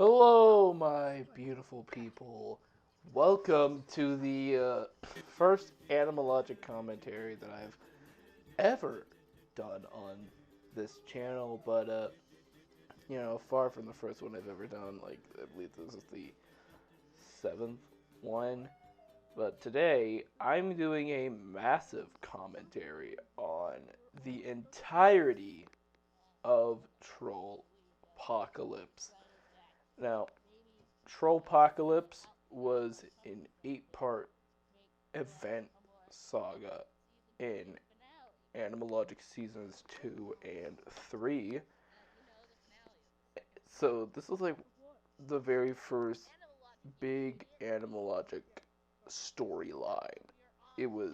Hello, my beautiful people. Welcome to the first animalogic commentary that I've ever done on this channel, but far from the first one I've ever done. Like, I believe this is the seventh one. But today, I'm doing a massive commentary on the entirety of Trollpocalypse. Now, Trollpocalypse was an 8-part event saga in Animalogic Seasons 2 and 3. So this was like the very first big Animalogic storyline. It was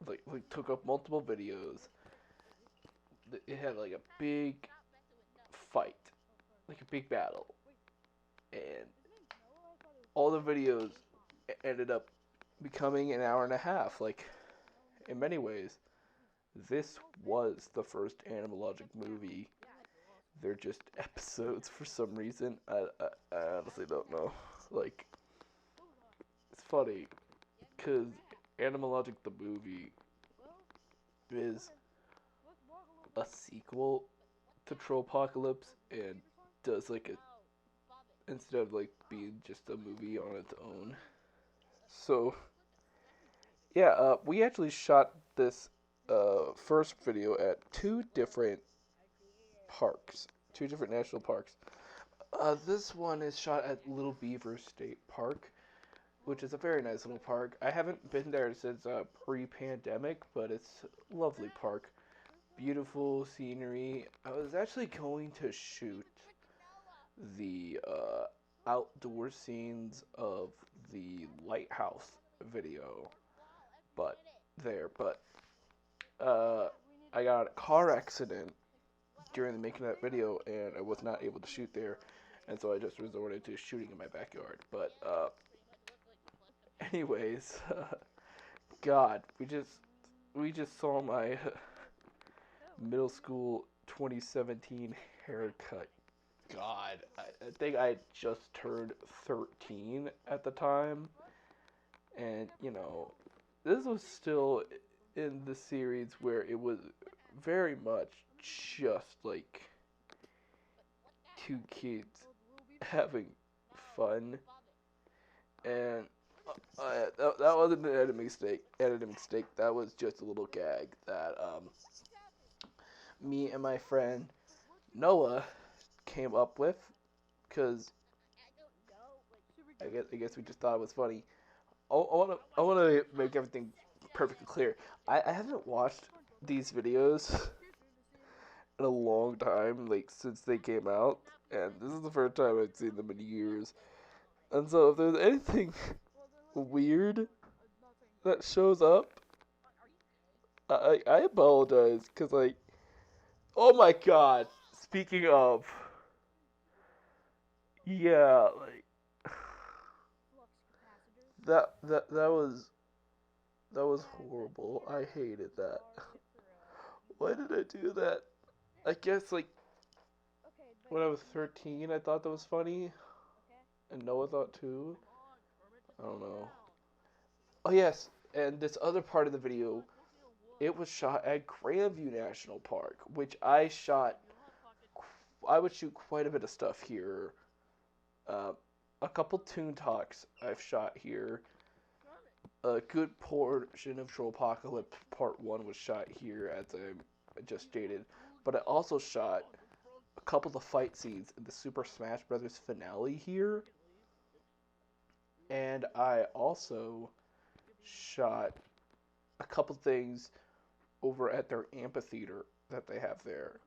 like took up multiple videos. It had like a big fight, like a big battle, and all the videos ended up becoming an hour and a half. Like, in many ways, this was the first Animalogic movie. They're just episodes for some reason. I honestly don't know. Like, it's funny, because Animalogic the movie is a sequel to Trollpocalypse and does like a, instead of like being just a movie on its own. So, yeah, we actually shot this first video at two different national parks. This one is shot at Little Beaver State Park, which is a very nice little park. I haven't been there since pre-pandemic, but it's a lovely park. Beautiful scenery. I was actually going to shoot the outdoor scenes of the lighthouse video, but I got a car accident during the making of that video, and I was not able to shoot there, and so I just resorted to shooting in my backyard. But anyways, God, we just saw my middle school 2017 haircut. God, I think I just turned 13 at the time, and this was still in the series where it was very much just like two kids having fun, and that wasn't an editing mistake. That was just a little gag that me and my friend Noah came up with, because I guess we just thought it was funny. I wanna make everything perfectly clear. I haven't watched these videos in a long time, like since they came out, and this is the first time I've seen them in years. And so if there's anything weird that shows up, I apologize, because like, oh my God, speaking of, yeah, like that was horrible. I hated that. Why did I do that? I guess like when I was 13, I thought that was funny, and Noah thought too. I don't know. Oh yes, and this other part of the video, it was shot at Grandview National Park, which I shot. I would shoot quite a bit of stuff here. Uh, a couple Toon Talks I've shot here. A good portion of Trollpocalypse Part 1 was shot here, as I just stated. But I also shot a couple of fight scenes in the Super Smash Bros. Finale here. And I also shot a couple things over at their amphitheater that they have there.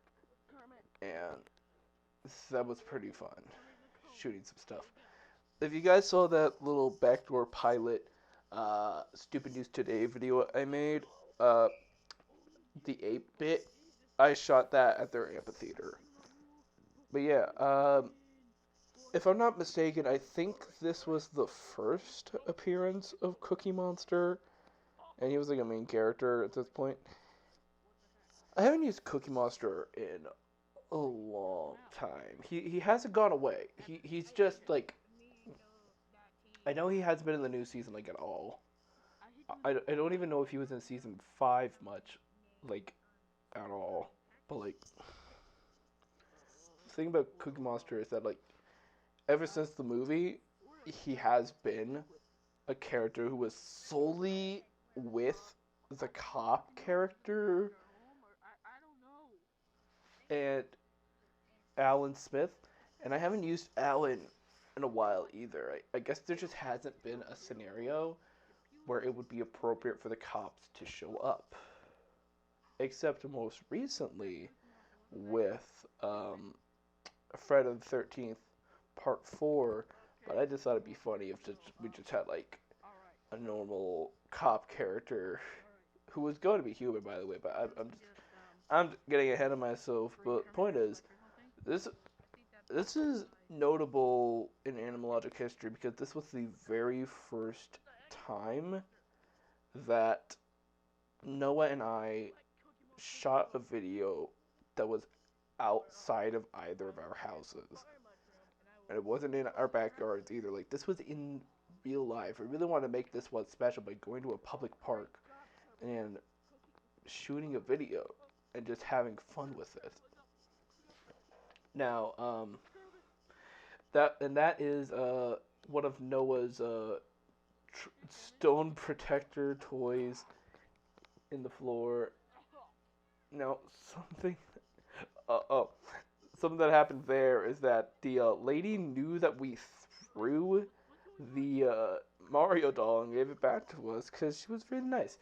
And that was pretty fun, shooting some stuff. If you guys saw that little backdoor pilot Stupid News Today video I made, the 8-bit, I shot that at their amphitheater. But yeah, if I'm not mistaken, I think this was the first appearance of Cookie Monster, and he was like a main character at this point. I haven't used Cookie Monster in a long time. He hasn't gone away. He's just like, I know he hasn't been in the new season like at all. I don't even know if he was in season 5 much, like at all. But like, the thing about Cookie Monster is that like ever since the movie, he has been a character who was solely with the cop character and Alan Smith, and I haven't used Alan in a while either. I guess there just hasn't been a scenario where it would be appropriate for the cops to show up. Except most recently with Friday the 13th Part 4, but I just thought it'd be funny if we just had like a normal cop character who was going to be human, by the way, but I'm getting ahead of myself. But point is, this is notable in animologic history because this was the very first time that Noah and I shot a video that was outside of either of our houses. And it wasn't in our backyards either. Like, this was in real life. I really want to make this one special by going to a public park and shooting a video and just having fun with it. Now, that is one of Noah's stone protector toys in the floor. Now, something something that happened there is that the lady knew that we threw the Mario doll and gave it back to us because she was really nice.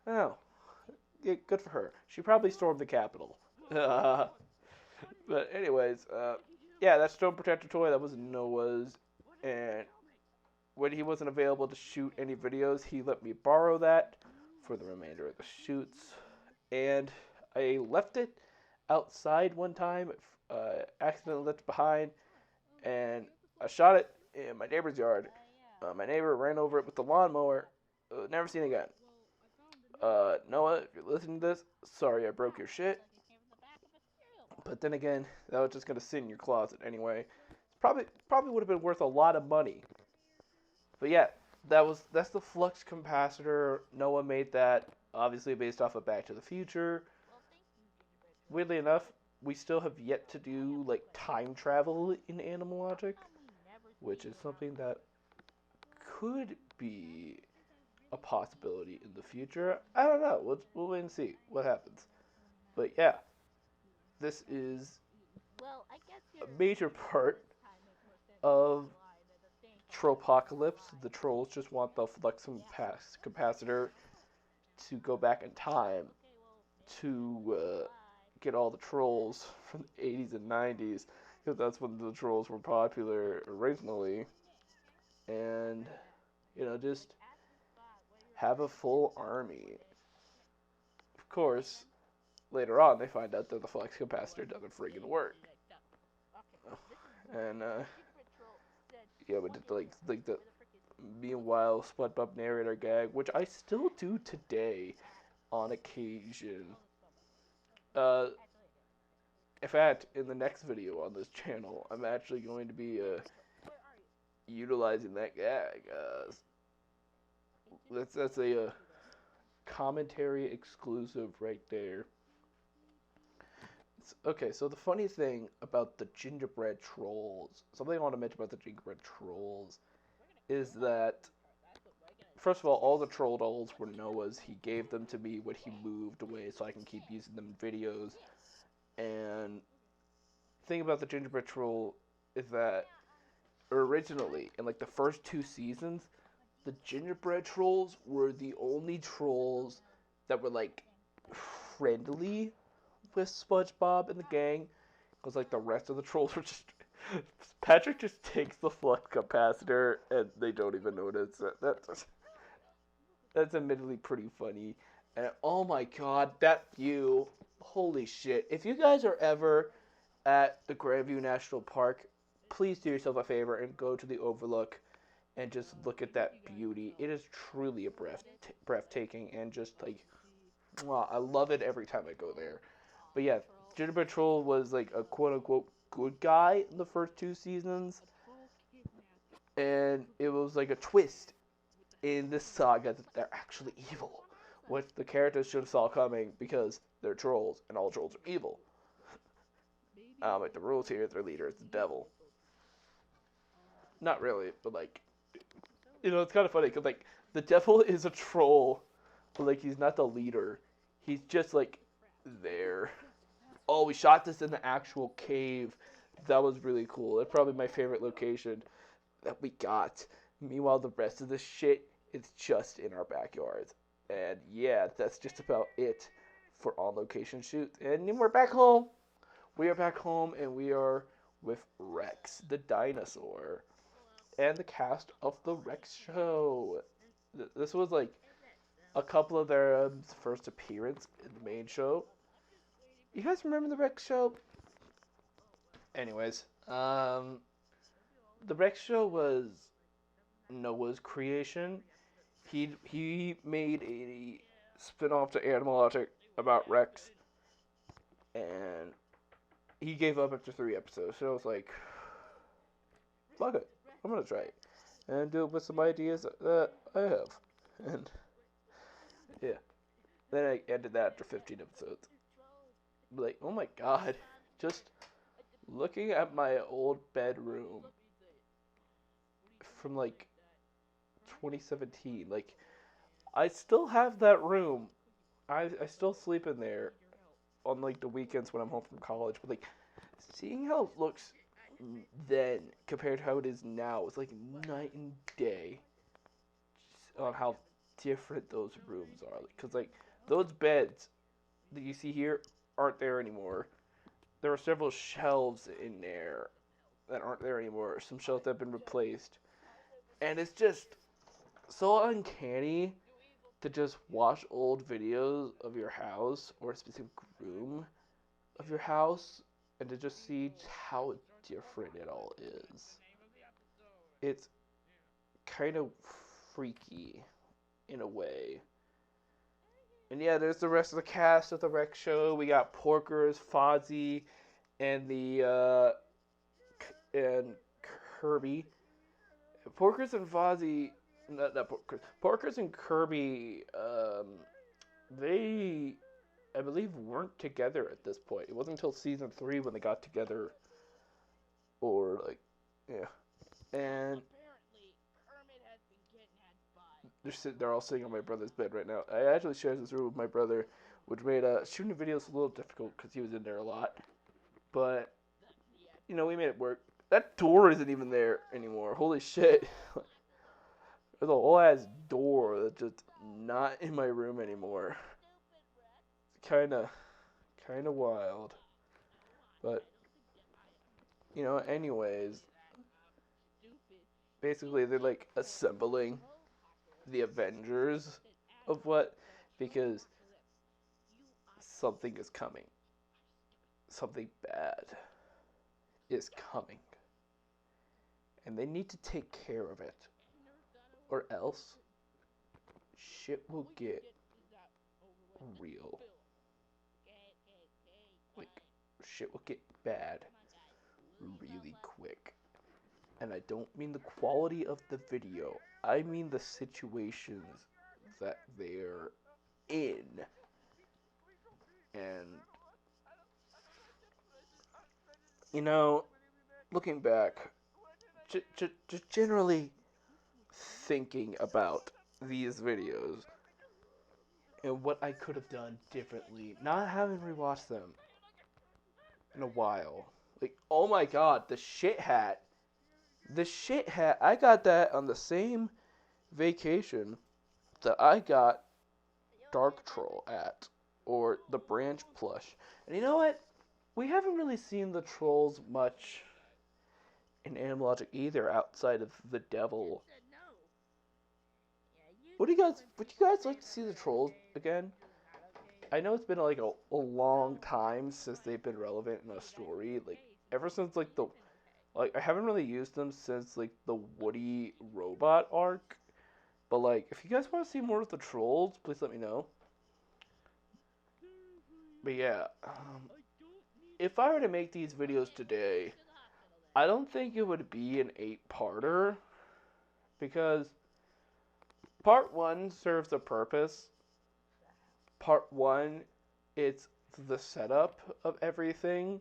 Oh, yeah, good for her. She probably stormed the Capitol. But anyways, yeah, that stone protector toy, that was Noah's, and when he wasn't available to shoot any videos, he let me borrow that for the remainder of the shoots, and I left it outside one time, accidentally left it behind, and I shot it in my neighbor's yard. My neighbor ran over it with the lawnmower, never seen it again. Noah, if you're listening to this, sorry I broke your shit. But then again, that was just gonna sit in your closet anyway. Probably would have been worth a lot of money. But yeah, that's the flux capacitor. Noah made that, obviously based off of Back to the Future. Weirdly enough, we still have yet to do like time travel in Animalogic, which is something that could be a possibility in the future. I don't know. We'll wait and see what happens. But yeah, this is a major part of Trollpocalypse. The trolls just want the flux capacitor to go back in time to get all the trolls from the 80s and 90s, because that's when the trolls were popular originally. And, just have a full army. Of course, later on they find out that the flux capacitor doesn't friggin' work. And, yeah, we did like the meanwhile SpongeBob narrator gag, which I still do today on occasion. In fact, in the next video on this channel, I'm actually going to be utilizing that gag. That's a commentary exclusive right there. Okay, so the funny thing about the gingerbread trolls, something I want to mention about the gingerbread trolls, is that, first of all the troll dolls were Noah's. He gave them to me when he moved away so I can keep using them in videos. And the thing about the gingerbread troll is that originally, in like the first 2 seasons, the gingerbread trolls were the only trolls that were like friendly with SpongeBob and the gang, because like the rest of the trolls were just Patrick just takes the flux capacitor and they don't even notice. That's admittedly pretty funny. And oh my god, that view, holy shit. If you guys are ever at the Grandview National Park, please do yourself a favor and go to the Overlook and just look at that beauty. It is truly a breathtaking, and just like, I love it every time I go there. But yeah, Gingerbread Troll was like a quote unquote good guy in the first two seasons, and it was like a twist in this saga that they're actually evil, which the characters should have saw coming because they're trolls and all trolls are evil. Like the rules here, their leader is the devil. Not really, but like, it's kind of funny because like the devil is a troll, but like he's not the leader. He's just like there. Oh, we shot this in the actual cave. That was really cool. That's probably my favorite location that we got. Meanwhile, the rest of this shit is just in our backyards. And yeah, that's just about it for on location shoots. And then we're back home. We are back home and we are with Rex, the dinosaur, and the cast of the Rex show. This was like a couple of their first appearance in the main show. You guys remember the Rex show? Anyways, the Rex show was Noah's creation. He made a spin-off to Animalogic about Rex, and he gave up after 3 episodes. So I was like, fuck it, I'm gonna try it and do it with some ideas that I have. And yeah, then I ended that after 15 episodes. Like, oh my god, just looking at my old bedroom from like 2017, like I still have that room. I still sleep in there on like the weekends when I'm home from college, but like seeing how it looks then compared to how it is now, it's like night and day on how different those rooms are. Because like those beds that you see here aren't there anymore. There are several shelves in there that aren't there anymore. Some shelves that have been replaced. And it's just so uncanny to just watch old videos of your house or a specific room of your house and to just see how different it all is. It's kind of freaky in a way. And yeah, there's the rest of the cast of the Rex show. We got Porkers, Fozzie, and and Kirby. Porkers and Fozzie, not Porkers. Porkers and Kirby, they, I believe, weren't together at this point. It wasn't until season 3 when they got together, or like, yeah. And they're all sitting on my brother's bed right now. I actually shared this room with my brother, which made shooting videos a little difficult because he was in there a lot. But, we made it work. That door isn't even there anymore. Holy shit. There's a whole ass door that's just not in my room anymore. Kinda wild. But, anyways. Basically, they're like assembling the Avengers of what? Because something is coming. Something bad is coming. And they need to take care of it. Or else shit will get real. Like, shit will get bad really quick. And I don't mean the quality of the video. I mean the situations that they're in. And, looking back, just generally thinking about these videos and what I could have done differently, not having rewatched them in a while. Like, oh my god, the shit hat. The shit hat, I got that on the same vacation that I got Dark Troll at, or the Branch plush. And you know what? We haven't really seen the trolls much in Animalogic either, outside of the devil. Would you guys like to see the trolls again? I know it's been like a long time since they've been relevant in a story. Like ever since like I haven't really used them since like the Woody robot arc. But like if you guys want to see more of the trolls, please let me know. But yeah, if I were to make these videos today, I don't think it would be an 8-parter because part 1 serves a purpose. Part 1, it's the setup of everything.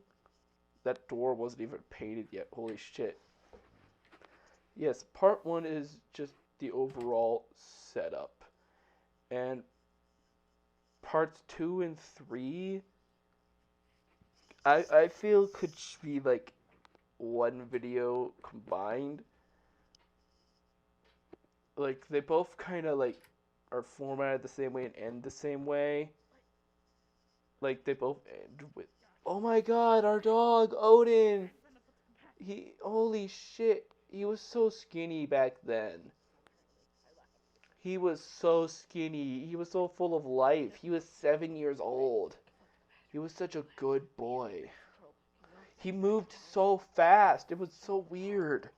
That door wasn't even painted yet. Holy shit. Yes, part 1 is just the overall setup. And parts 2 and 3, I feel could be like one video combined. Like, they both kind of like are formatted the same way and end the same way. Like, they both end with, oh my god, our dog, Odin! Holy shit, he was so skinny back then. He was so skinny. He was so full of life. He was 7 years old. He was such a good boy. He moved so fast. It was so weird.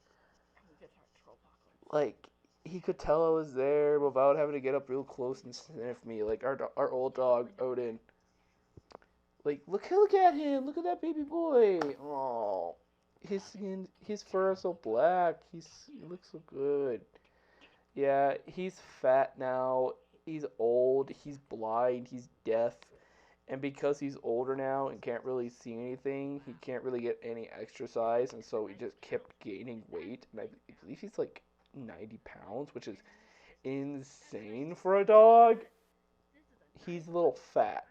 Like, he could tell I was there without having to get up real close and sniff me. Like, our old dog, Odin. Like, look at him. Look at that baby boy. Oh, his fur is so black. He looks so good. Yeah, he's fat now. He's old. He's blind. He's deaf. And because he's older now and can't really see anything, he can't really get any exercise, and so he just kept gaining weight. And I believe he's like 90 pounds, which is insane for a dog. He's a little fat.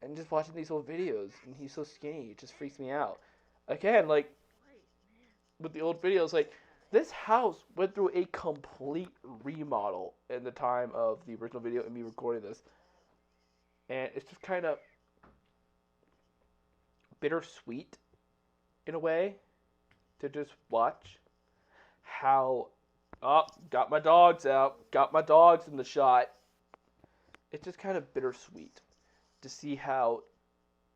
And just watching these old videos, and he's so skinny, it just freaks me out. Again, like, with the old videos, like, this house went through a complete remodel in the time of the original video and me recording this. And it's just kind of bittersweet, in a way, to just watch how... Oh, got my dogs out. Got my dogs in the shot. It's just kind of bittersweet to see how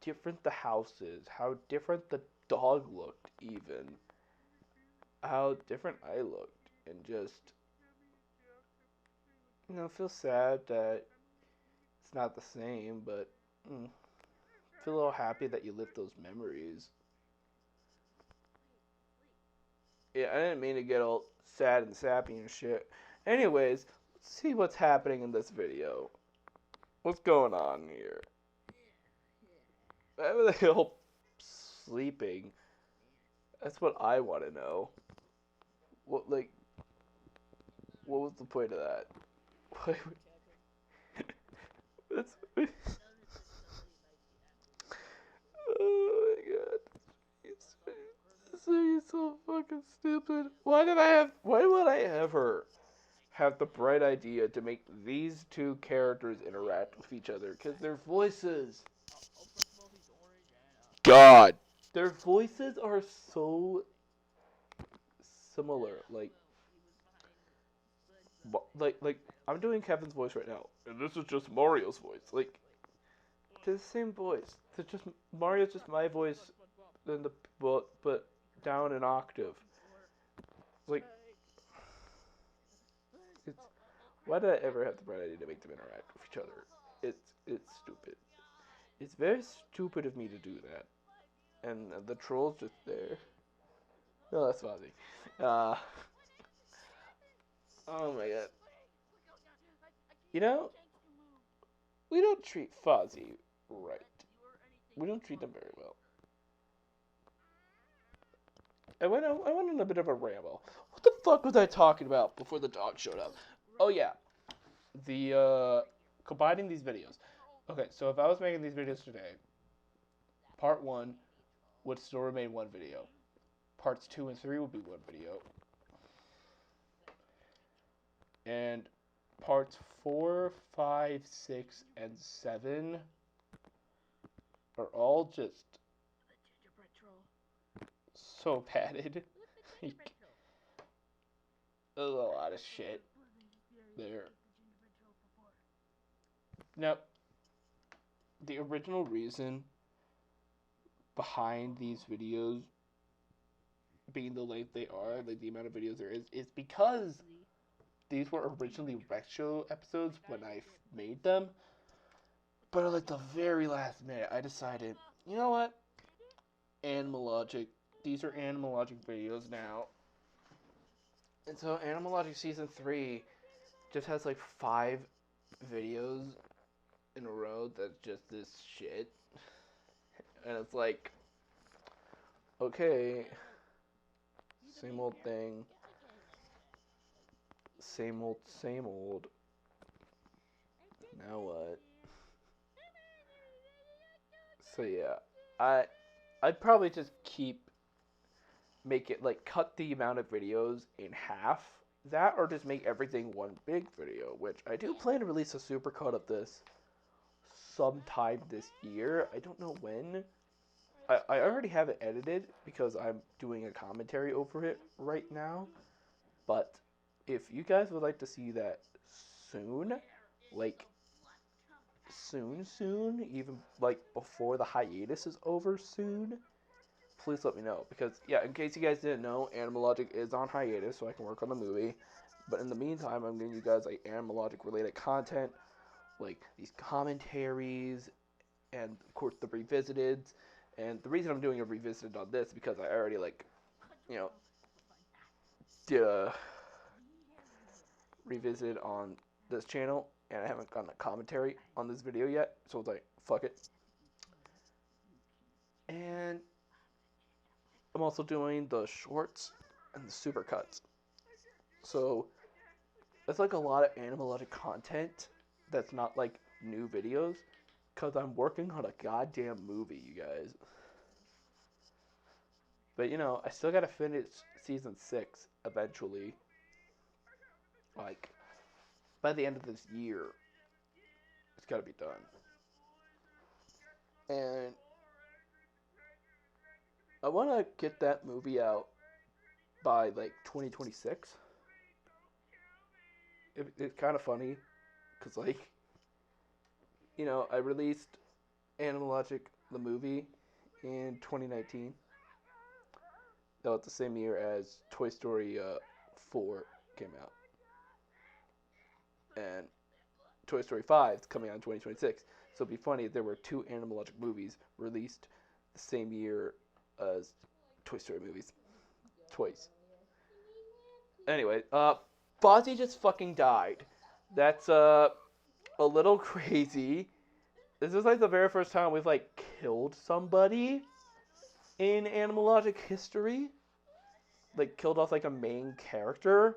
different the house is, how different the dog looked, even. How different I looked, and just, feel sad that it's not the same, but feel a little happy that you lived those memories. Yeah, I didn't mean to get all sad and sappy and shit. Anyways, let's see what's happening in this video. What's going on here? Why are they all sleeping? That's what I want to know. What was the point of that? That's... Oh my god. He's so fucking stupid. Why would I ever have the bright idea to make these two characters interact with each other? Because their voices... God! Their voices are so similar. Like, I'm doing Kevin's voice right now, and this is just Mario's voice. Like, they're the same voice. Mario's just my voice, but down an octave. Like, it's... Why did I ever have the bright idea to make them interact with each other? It's stupid. It's very stupid of me to do that. And the troll's just there. No, that's Fozzie. Oh my god. We don't treat Fozzie right. We don't treat them very well. I went on a bit of a ramble. What the fuck was I talking about before the dog showed up? Oh yeah. Combining these videos. Okay, so if I was making these videos today, part 1 would still remain one video. Parts 2 and 3 would be one video. And parts 4, 5, 6, and 7 are all just so padded. There's a lot of shit there. Now, the original reason behind these videos being the length they are, like the amount of videos there is because these were originally retro episodes when I made them. But at like the very last minute, I decided, you know what? Animal Logic. These are Animal Logic videos now. And so Animal Logic Season 3 just has like 5 videos in a row that's just this shit. And it's like, okay, same old thing. Same old, same old. Now what? So yeah, I'd probably just make it like cut the amount of videos in half. That or just make everything one big video, which I do plan to release a supercut of this sometime this year. I don't know when. I already have it edited because I'm doing a commentary over it right now. But if you guys would like to see that soon, like soon, even like before the hiatus is over soon, please let me know. Because, yeah, in case you guys didn't know, Animal Logic is on hiatus, so I can work on the movie. But in the meantime, I'm giving you guys like Animal Logic related content, like these commentaries, and of course the revisited. And the reason I'm doing a revisited on this because I already you know, did a revisited on this channel, and I haven't gotten a commentary on this video yet, so it's like, fuck it. And I'm also doing the shorts and the supercuts. So it's like a lot of Animal Logic content that's not like new videos, because I'm working on a goddamn movie, you guys. But you know, I still gotta finish season 6 eventually. Like, by the end of this year, it's gotta be done. And I wanna get that movie out by like 2026. It's kind of funny, because like, you know, I released Animal Logic, the movie, in 2019. That was the same year as Toy Story 4 came out. And Toy Story 5 is coming out in 2026. So it'd be funny if there were 2 Animal Logic movies released the same year as Toy Story movies. Toys. Anyway, Fozzie just fucking died. That's a little crazy. This is like the very first time we've like killed somebody in Animal Logic history. Like killed off like a main character.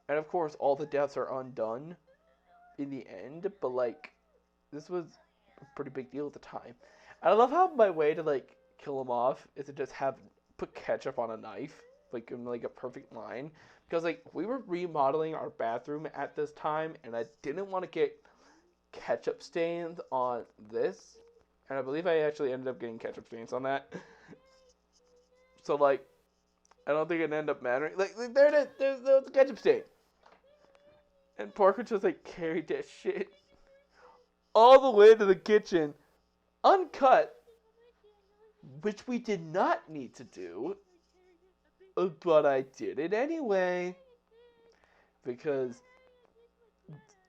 And of course all the deaths are undone in the end, but like this was a pretty big deal at the time. And I love how my way to like kill him off is to just put ketchup on a knife, like in like a perfect line. Because like we were remodeling our bathroom at this time, and I didn't want to get ketchup stains on this, and I believe I actually ended up getting ketchup stains on that. So like, I don't think it ended up mattering. Like there it is, there's the ketchup stain, and Parker just like carried that shit all the way to the kitchen, uncut, which we did not need to do, but I did it anyway, because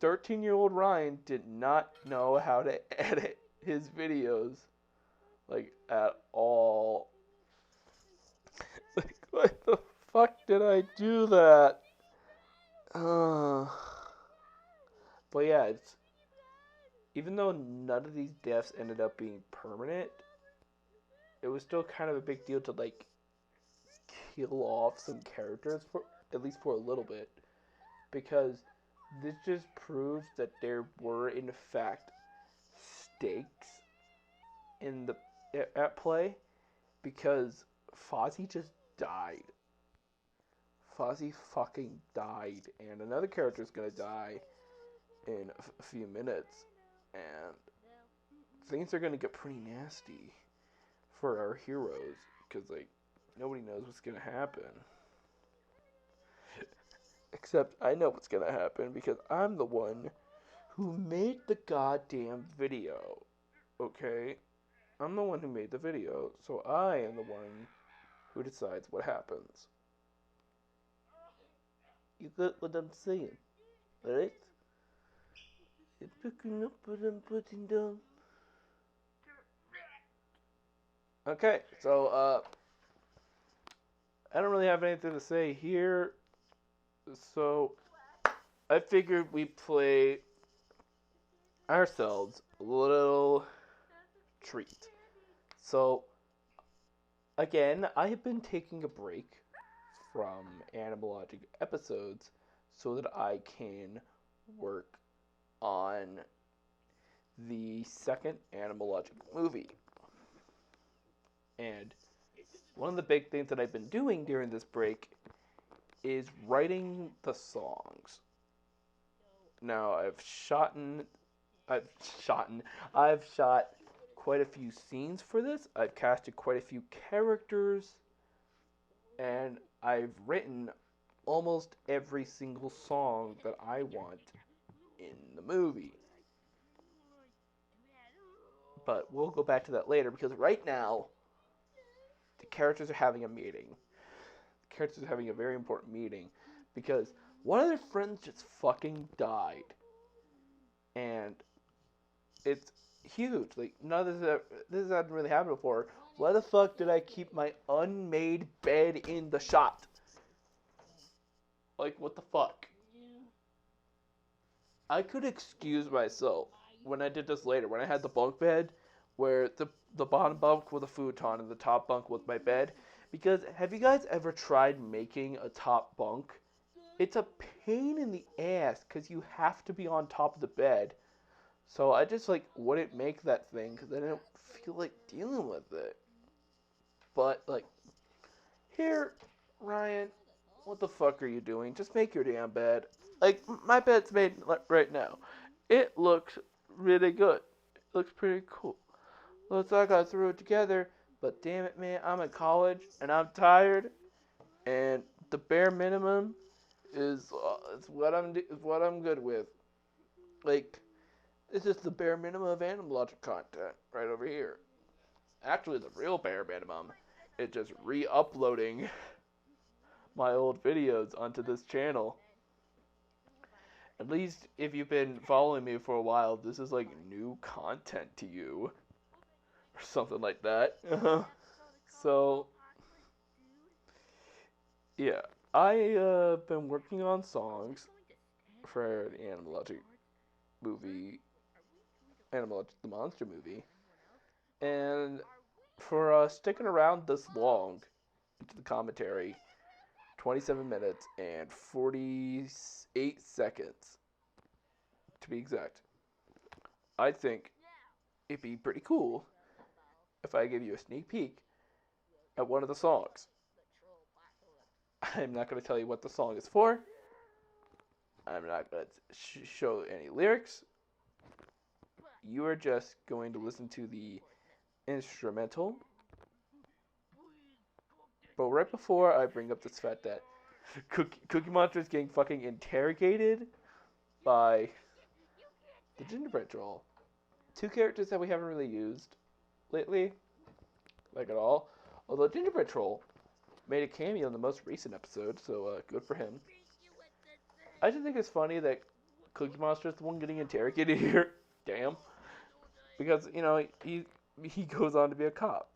13-year-old Ryan did not know how to edit his videos, like, at all. Like, what the fuck did I do that? But yeah, even though none of these deaths ended up being permanent, it was still kind of a big deal to, like, kill off some characters, for at least for a little bit, because this just proves that there were, in fact, stakes at play, because Fozzie just died. Fozzie fucking died, and another character is gonna die in a few minutes, and things are gonna get pretty nasty for our heroes, because like nobody knows what's gonna happen. Except I know what's gonna happen, because I'm the one who made the goddamn video. Okay? I'm the one who made the video, so I am the one who decides what happens. You get what I'm saying, right? You're picking up what I'm putting down. Okay, so I don't really have anything to say here. So I figured we play ourselves a little treat. So again, I have been taking a break from Animal Logic episodes so that I can work on the second Animal Logic movie. And one of the big things that I've been doing during this break is writing the songs. Now I've shot quite a few scenes for this. I've casted quite a few characters, and I've written almost every single song that I want in the movie. But we'll go back to that later because right now the characters are having a meeting. The characters are having a very important meeting because one of their friends just fucking died. And it's huge. Like, none of this hasn't really happened before. Why the fuck did I keep my unmade bed in the shot? Like, what the fuck? I could excuse myself when I did this later, when I had the bunk bed, where the bottom bunk was a futon and the top bunk was my bed. Because, have you guys ever tried making a top bunk? It's a pain in the ass, because you have to be on top of the bed. So I just, like, wouldn't make that thing, because I didn't feel like dealing with it. But, like, here, Ryan, what the fuck are you doing? Just make your damn bed. Like, my bed's made right now. It looks really good. It looks pretty cool. Looks like I threw it together, but damn it, man, I'm in college, and I'm tired, and the bare minimum is what I'm good with. Like, it's just the bare minimum of Animal Logic content right over here. Actually, the real bare minimum is just re-uploading my old videos onto this channel. At least if you've been following me for a while, this is like new content to you. Or something like that. So, yeah. I've been working on songs for the Animal Logic movie, Animal Logic the Monster movie. And for sticking around this long into the commentary, 27 minutes and 48 seconds, to be exact, I think it'd be pretty cool if I give you a sneak peek at one of the songs. I'm not going to tell you what the song is for. I'm not going to show any lyrics. You are just going to listen to the instrumental. But right before I bring up this fact that Cookie Monster is getting fucking interrogated by the Gingerbread Troll. Two characters that we haven't really used lately, like at all. Although Gingerbread Troll made a cameo in the most recent episode, so good for him. I just think it's funny that Cookie Monster is the one getting interrogated here. Damn. Because, you know, he goes on to be a cop.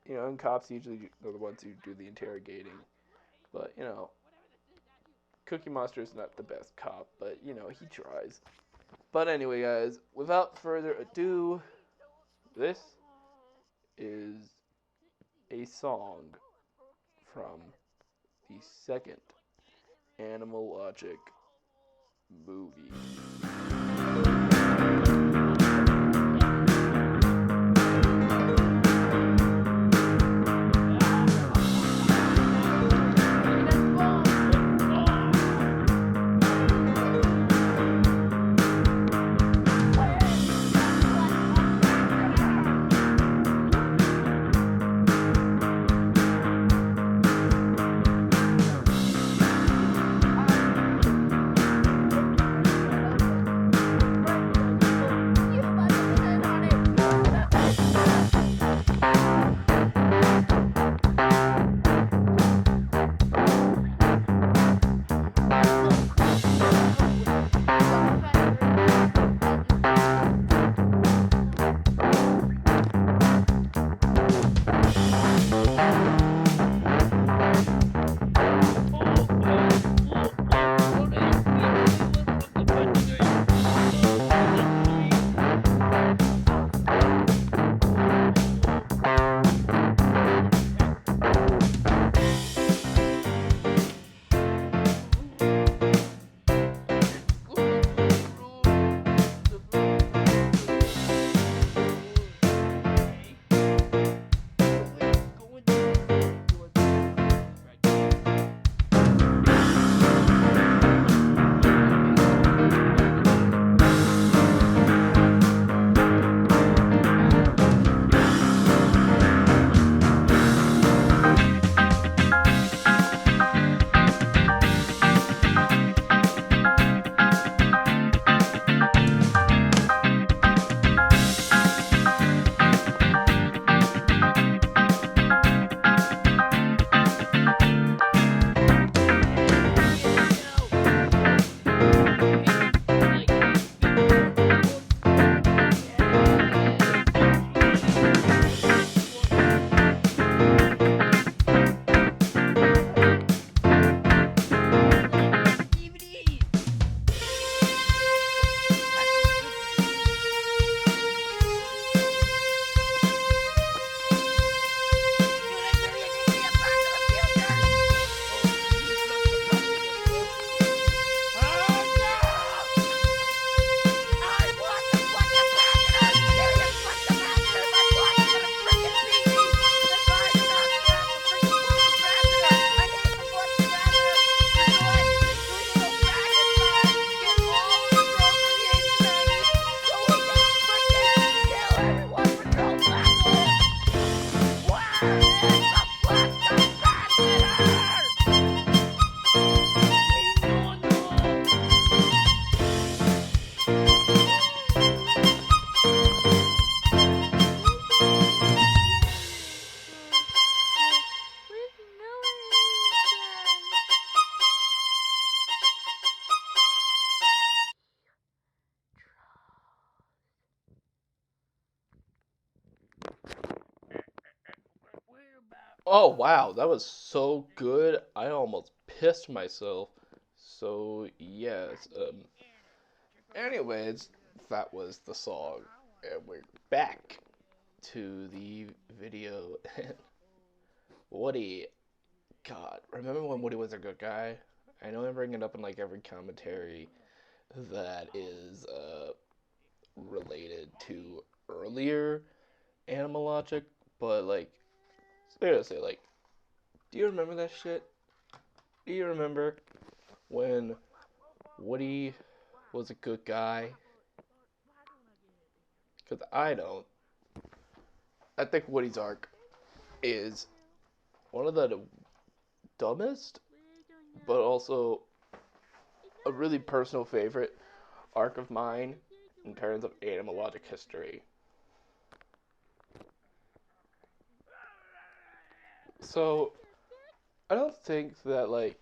You know, and cops usually are the ones who do the interrogating. But, you know, Cookie Monster is not the best cop, but, you know, he tries. But anyway, guys, without further ado, this is a song from the second Animal Logic movie. Oh wow, that was so good. I almost pissed myself. So yes. Anyways, that was the song, and we're back to the video. And Woody, God, remember when Woody was a good guy? I know I bring it up in like every commentary that is related to earlier Animal Logic, but like seriously, like, do you remember that shit? Do you remember when Woody was a good guy? Because I don't. I think Woody's arc is one of the dumbest, but also a really personal favorite arc of mine in terms of Animal Logic history. So, I don't think that, like,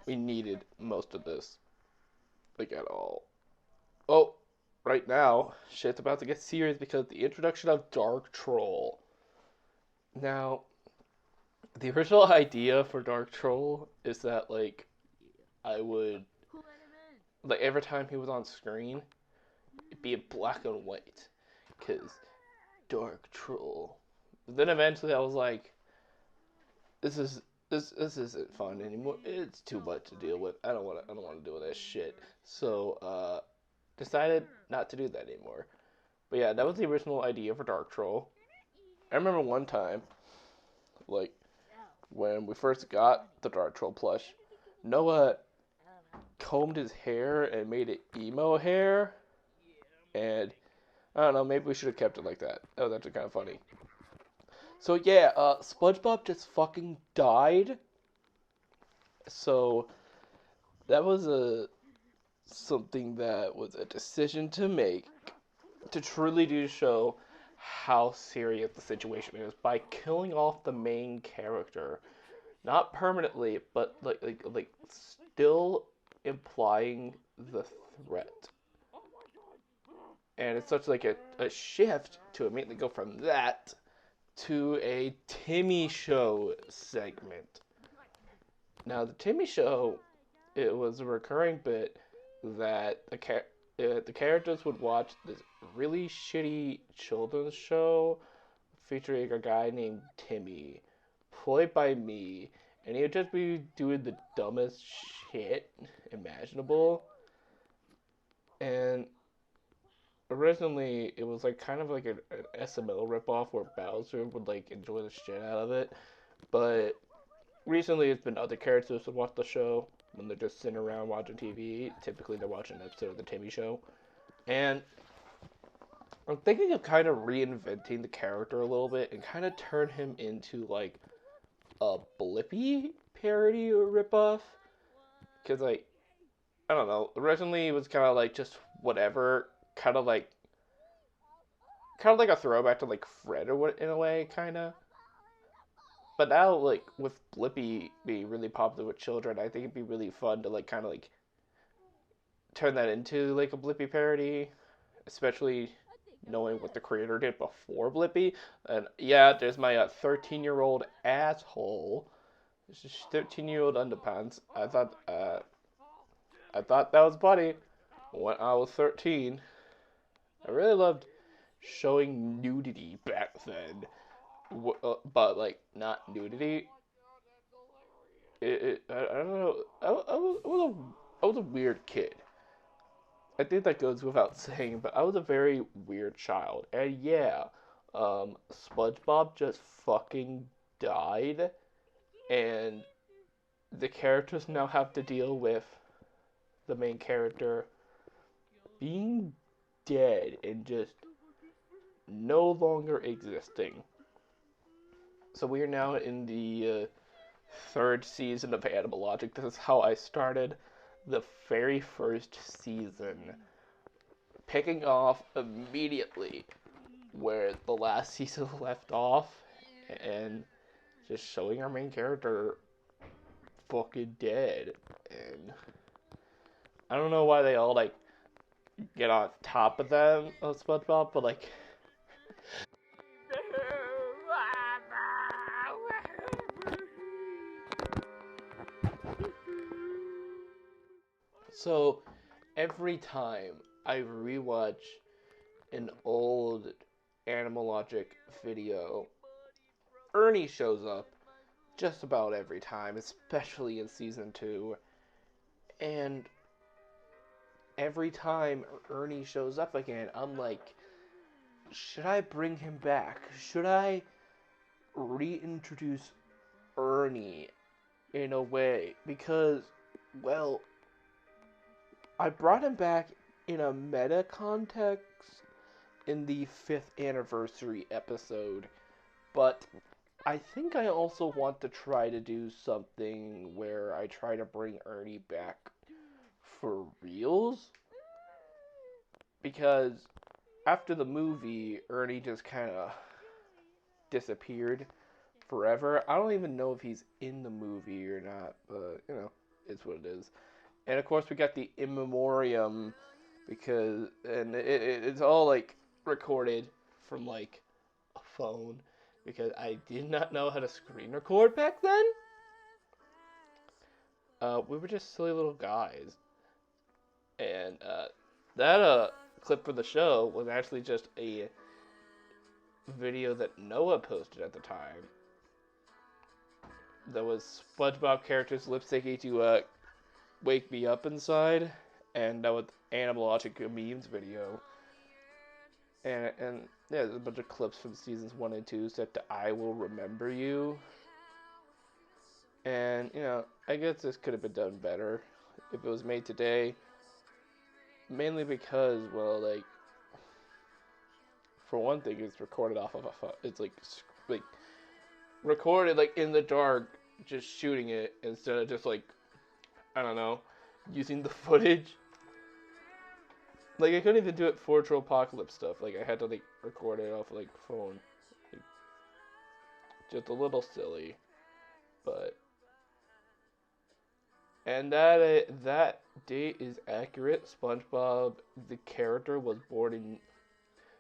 we needed most of this, like, at all. Oh, right now, shit's about to get serious because the introduction of Dark Troll. Now, the original idea for Dark Troll is that, like, I would, like, every time he was on screen, it'd be in black and white. Because Dark Troll. But then eventually I was like, this is this isn't fun anymore. It's too much to deal with. I don't want to deal with that shit. So decided not to do that anymore. But yeah, that was the original idea for Dark Troll. I remember one time, like when we first got the Dark Troll plush, Noah combed his hair and made it emo hair, and I don't know, maybe we should have kept it like that. That was actually kind of funny. So yeah, SpongeBob just fucking died. So that was a something that was a decision to make to truly do show how serious the situation is by killing off the main character, not permanently, but like still implying the threat. And it's such like a shift to immediately go from that to a Timmy Show segment. Now the Timmy Show, it was a recurring bit that the characters would watch this really shitty children's show featuring a guy named Timmy, played by me, and he would just be doing the dumbest shit imaginable. And originally, it was like kind of like an SML ripoff where Bowser would like enjoy the shit out of it, but recently it's been other characters that watch the show when they're just sitting around watching TV. Typically, they're watching an episode of the Timmy Show, and I'm thinking of kind of reinventing the character a little bit and kind of turn him into like a Blippi parody or ripoff. Because like I don't know, originally it was kind of like just whatever, kind of like a throwback to like Fred or what in a way, kind of. But now like with Blippi being really popular with children, I think it'd be really fun to like kind of like turn that into like a Blippi parody, especially knowing what the creator did before Blippi. And yeah, there's my 13-year-old asshole. This is 13-year-old underpants. I thought that was funny when I was 13. I really loved showing nudity back then, but like not nudity. I don't know. I was a weird kid. I think that goes without saying, but I was a very weird child. And yeah, SpongeBob just fucking died, and the characters now have to deal with the main character being dead and just no longer existing. So we are now in the third season of Animal Logic. This is how I started the very first season, picking off immediately where the last season left off and just showing our main character fucking dead. And I don't know why they all like get on top of them of SpongeBob, but like So every time I rewatch an old Animal Logic video, Ernie shows up just about every time, especially in season 2. And every time Ernie shows up again, I'm like, should I bring him back? Should I reintroduce Ernie in a way? Because, well, I brought him back in a meta context in the 5th anniversary episode, but I think I also want to try to do something where I try to bring Ernie back for reals. Because after the movie, Ernie just kind of disappeared forever. I don't even know if he's in the movie or not, but, it's what it is. And of course, we got the in memoriam because, and it's all like recorded from like a phone because I did not know how to screen record back then. We were just silly little guys, and that clip for the show was actually just a video that Noah posted at the time. That was SpongeBob characters lip syncing to "Wake Me Up Inside," and that was Animal Logic memes video. And yeah, there's a bunch of clips from seasons 1 and 2 set to "I Will Remember You." And, I guess this could have been done better if it was made today. Mainly because, well, like, for one thing, it's recorded off of a phone. It's like recorded like in the dark, just shooting it instead of just like, I don't know, using the footage. Like, I couldn't even do it for Trollpocalypse stuff. Like, I had to like record it off like phone. Like, just a little silly, but. And that date is accurate. SpongeBob, the character, was born in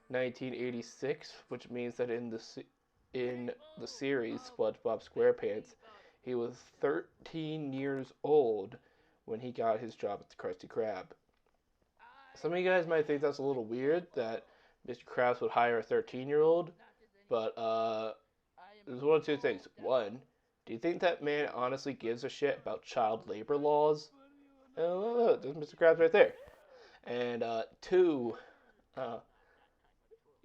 1986, which means that in the series SpongeBob SquarePants, he was 13 years old when he got his job at the Krusty Krab. Some of you guys might think that's a little weird that Mr. Krabs would hire a 13-year-old, but there's one of two things. One, do you think that man honestly gives a shit about child labor laws? Oh, there's Mr. Krabs right there. And two,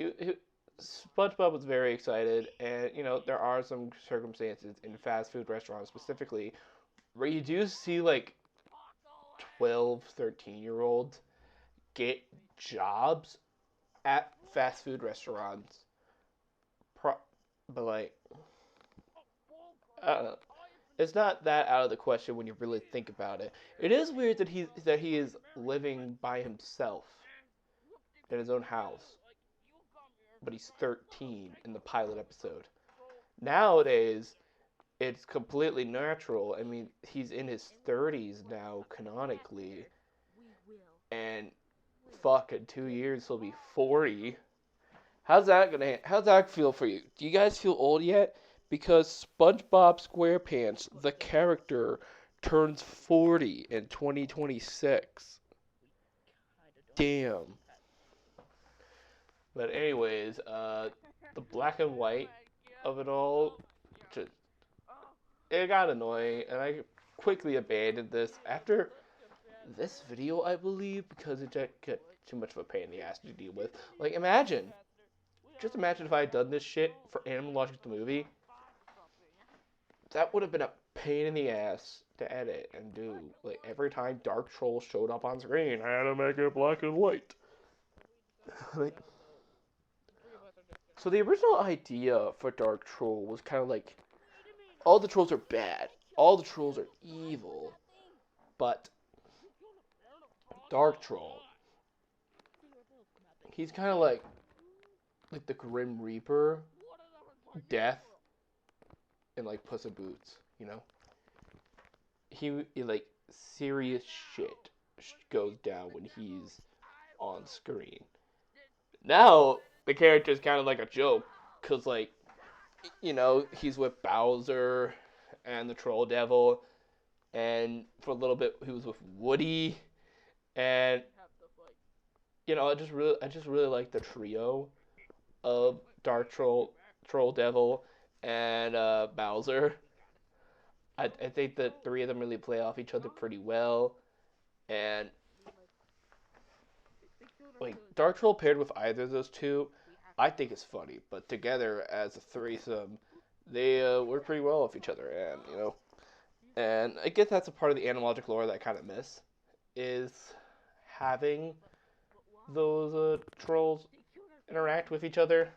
SpongeBob was very excited, and there are some circumstances in fast food restaurants specifically where you do see like 12, 13-year-olds get jobs at fast food restaurants. But like, I don't know. It's not that out of the question when you really think about it. It is weird that he is living by himself in his own house, but he's 13 in the pilot episode. Nowadays, it's completely natural. I mean, he's in his 30s now, canonically, and fuck, in 2 years he'll be 40. How's that feel for you? Do you guys feel old yet? Because SpongeBob SquarePants, the character, turns 40 in 2026. Damn. But anyways, the black and white of it all, just, it got annoying, and I quickly abandoned this after this video, I believe, because it just got too much of a pain in the ass to deal with. Like, just imagine if I had done this shit for Animal Logic the movie. That would have been a pain in the ass to edit and do. Like, every time Dark Troll showed up on screen, I had to make it black and white. Like, so the original idea for Dark Troll was kind of like, all the trolls are bad, all the trolls are evil, but Dark Troll, he's kind of like the Grim Reaper, Death, and like Puss in Boots, He like, serious shit goes down when he's on screen. Now, the character's kind of like a joke, because, like, he's with Bowser, and the Troll Devil, and for a little bit he was with Woody, and I just really like the trio of Dark Troll, Troll Devil, and Bowser. I think the three of them really play off each other pretty well, and like Dark Troll paired with either of those two, I think it's funny, but together as a threesome, they work pretty well with each other, and and I guess that's a part of the animologic lore that I kind of miss, is having those trolls interact with each other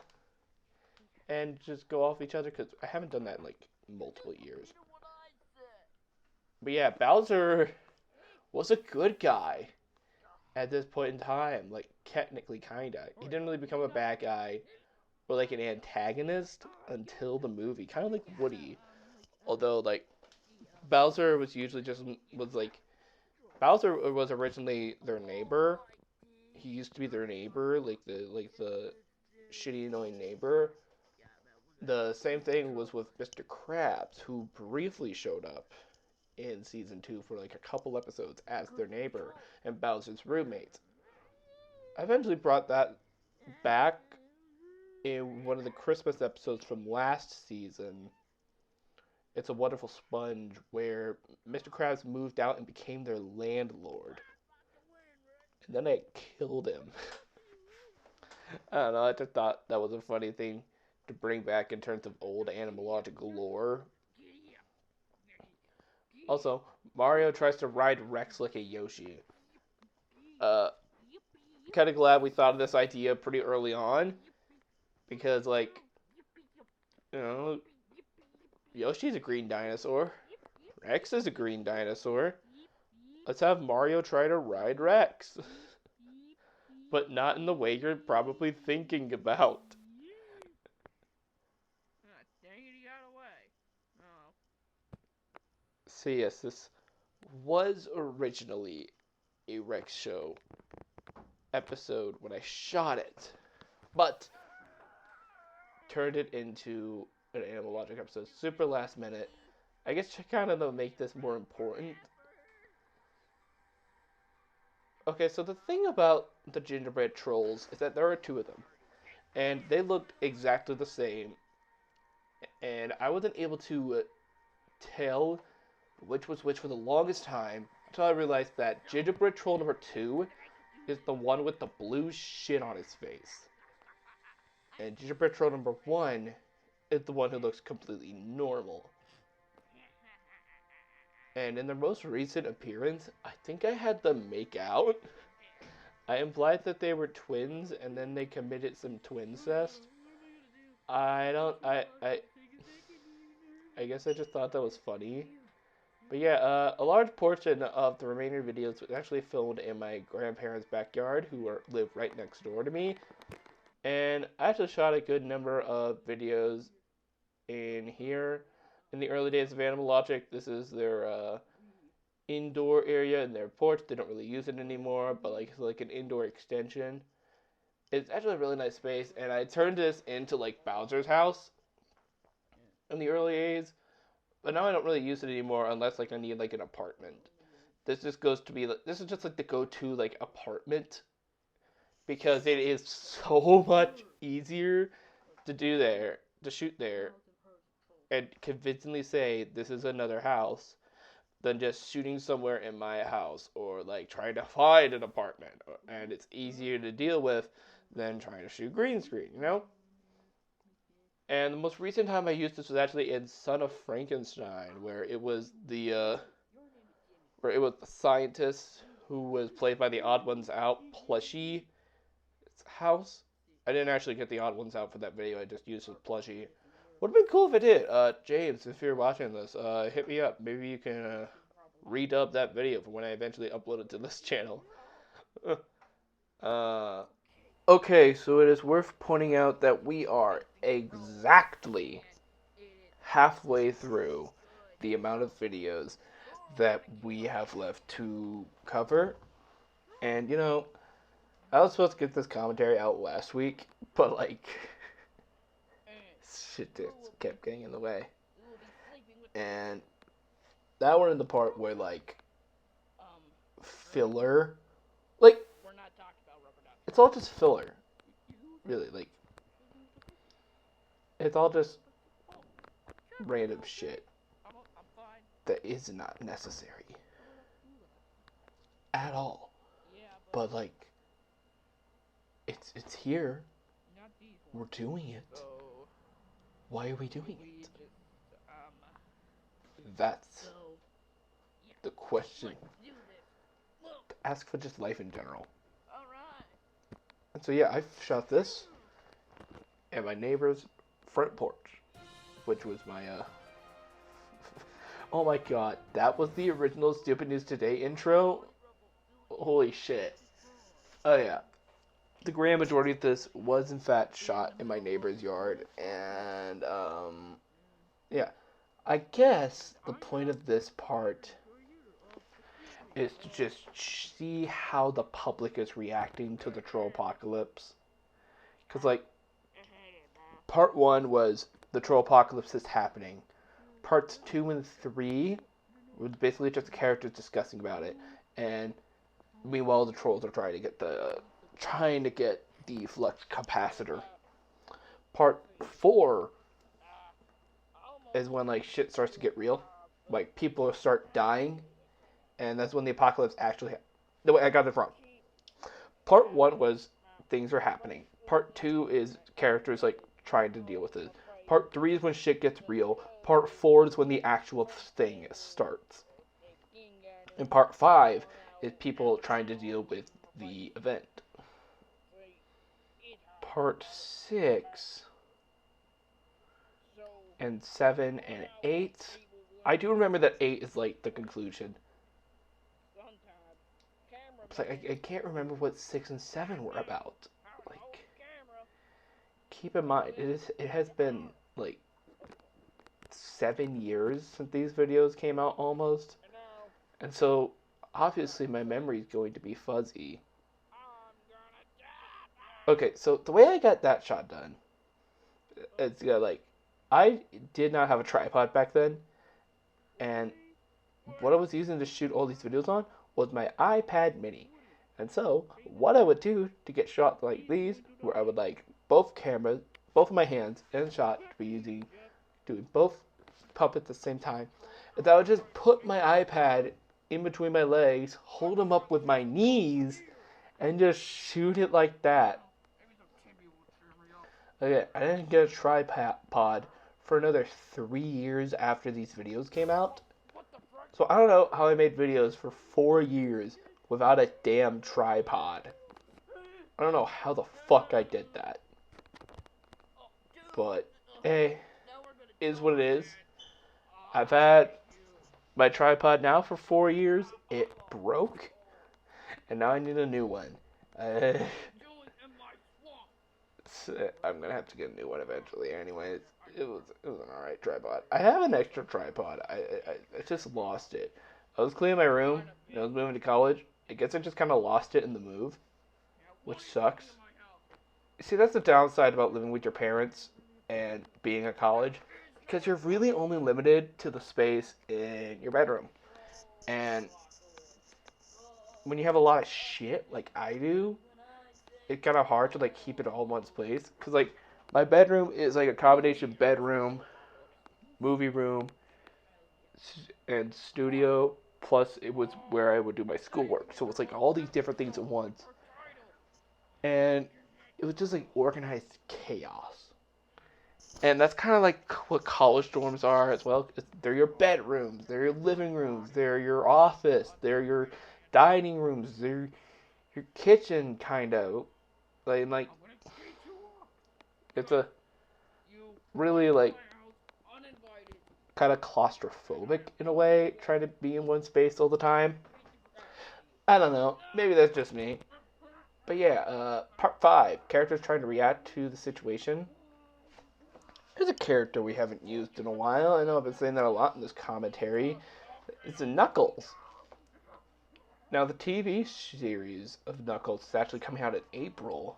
and just go off each other, because I haven't done that in like multiple years. But yeah, Bowser was a good guy at this point in time, like technically kinda. He didn't really become a bad guy or like an antagonist until the movie, kind of like Woody. Although like Bowser was usually just was like Bowser was originally their neighbor. He used to be their neighbor, like the shitty annoying neighbor. The same thing was with Mr. Krabs, who briefly showed up in season 2 for like a couple episodes as their neighbor and Bowser's roommate. I eventually brought that back in one of the Christmas episodes from last season. It's a Wonderful Sponge, where Mr. Krabs moved out and became their landlord. And then I killed him. I don't know, I just thought that was a funny thing to bring back in terms of old animological lore. Also, Mario tries to ride Rex like a Yoshi. Kind of glad we thought of this idea pretty early on, because like, Yoshi's a green dinosaur. Rex is a green dinosaur. Let's have Mario try to ride Rex. But not in the way you're probably thinking about. So yes, this was originally a Rex show episode when I shot it, but turned it into an Animalogic episode super last minute. I guess to kind of make this more important. Okay, so the thing about the gingerbread trolls is that there are 2 of them, and they looked exactly the same, and I wasn't able to tell which was which for the longest time until I realized that gingerbread troll number 2 is the one with the blue shit on his face, and gingerbread troll number 1 is the one who looks completely normal. And in their most recent appearance, I think I had them make out. I implied that they were twins, and then they committed some twincest. I guess I just thought that was funny. But yeah, a large portion of the remaining videos was actually filmed in my grandparents' backyard, who live right next door to me. And I actually shot a good number of videos in here. In the early days of Animalogic, this is their indoor area in their porch. They don't really use it anymore, but like it's like an indoor extension. It's actually a really nice space, and I turned this into like Bowser's house in the early days, but now I don't really use it anymore unless like I need like an apartment. This just goes to be like, this is just like the go-to like apartment, because it is so much easier to shoot there, and convincingly say this is another house than just shooting somewhere in my house or like trying to find an apartment. And it's easier to deal with than trying to shoot green screen, And the most recent time I used this was actually in Son of Frankenstein, where it was the scientist who was played by the Odd Ones Out plushie house. I didn't actually get the Odd Ones Out for that video. I just used his plushie. Would have been cool if it did. James, if you're watching this, hit me up. Maybe you can redub that video for when I eventually upload it to this channel. Okay, so it is worth pointing out that we are exactly halfway through the amount of videos that we have left to cover. And, I was supposed to get this commentary out last week, but, shit just kept getting in the way. And that one in the part where, like, filler. Like, it's all just filler. Really, like, it's all just random shit that is not necessary at all. But, like, it's here. We're doing it. Why are we doing it? That's the question to ask for just life in general. And so, yeah, I shot this at my neighbor's front porch, which was my, oh my god, that was the original Stupid News Today intro? Holy shit. Oh yeah. The grand majority of this was in fact shot in my neighbor's yard, and, yeah. I guess the point of this part is to just see how the public is reacting to the Trollpocalypse. Because, like, part 1 was the Trollpocalypse is happening. Parts 2 and 3 was basically just the characters discussing about it. And meanwhile, the trolls are trying to get the flux capacitor. Part 4 is when, like, shit starts to get real. Like, people start dying. And that's when the apocalypse actually happened. No, wait, I got it wrong. Part 1 was things are happening. Part 2 is characters, like, trying to deal with it. Part 3 is when shit gets real. Part 4 is when the actual thing starts. And Part 5 is people trying to deal with the event. Part 6 and 7 and 8. I do remember that 8 is, like, the conclusion. It's like, I can't remember what 6 and 7 were about. Like, keep in mind, it has been, like, 7 years since these videos came out, almost. And so, obviously, my memory is going to be fuzzy. Okay, so the way I got that shot done, it's like, I did not have a tripod back then, and what I was using to shoot all these videos on was my iPad mini. And so, what I would do to get shots like these, where I would, like, both cameras, both of my hands and shot to be doing both puppets at the same time, is I would just put my iPad in between my legs, hold them up with my knees, and just shoot it like that. Okay, I didn't get a tripod for another 3 years after these videos came out. So I don't know how I made videos for 4 years without a damn tripod. I don't know how the fuck I did that. But, hey, is what it is. I've had my tripod now for 4 years. It broke. And now I need a new one. I'm going to have to get a new one eventually. Anyways, it was an alright tripod. I have an extra tripod. I just lost it. I was cleaning my room. I was moving to college. I guess I just kind of lost it in the move, which sucks. See, that's the downside about living with your parents and being at college, because you're really only limited to the space in your bedroom. And when you have a lot of shit like I do, it's kind of hard to, like, keep it all in one place. Because, like, my bedroom is, like, a combination bedroom, movie room, and studio, plus it was where I would do my schoolwork. So it's, like, all these different things at once. And it was just, like, organized chaos. And that's kind of like what college dorms are as well. They're your bedrooms, they're your living rooms, they're your office, they're your dining rooms, they're your kitchen, kind of. Like, it's a really, like, kind of claustrophobic in a way, trying to be in one space all the time. I don't know. Maybe that's just me. But yeah, part 5, characters trying to react to the situation. There's a character we haven't used in a while. I know I've been saying that a lot in this commentary. It's Knuckles. Now, the TV series of Knuckles is actually coming out in April.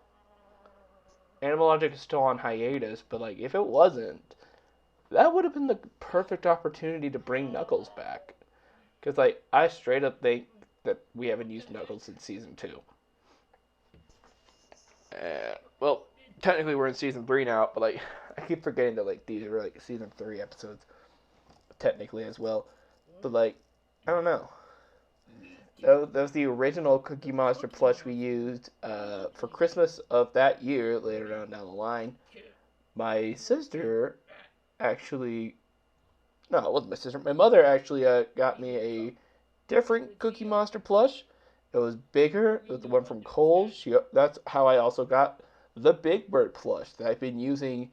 Animal Logic is still on hiatus, but, like, if it wasn't, that would have been the perfect opportunity to bring Knuckles back. Because, like, I straight up think that we haven't used Knuckles since season 2. Well, technically we're in season 3 now, but, like, I keep forgetting that, like, these are, like, season 3 episodes, technically as well. But, like, I don't know. That was the original Cookie Monster plush we used for Christmas of that year, later on down the line. My sister actually... No, it wasn't my sister. My mother actually got me a different Cookie Monster plush. It was bigger. It was the one from Kohl's. That's how I also got the Big Bird plush that I've been using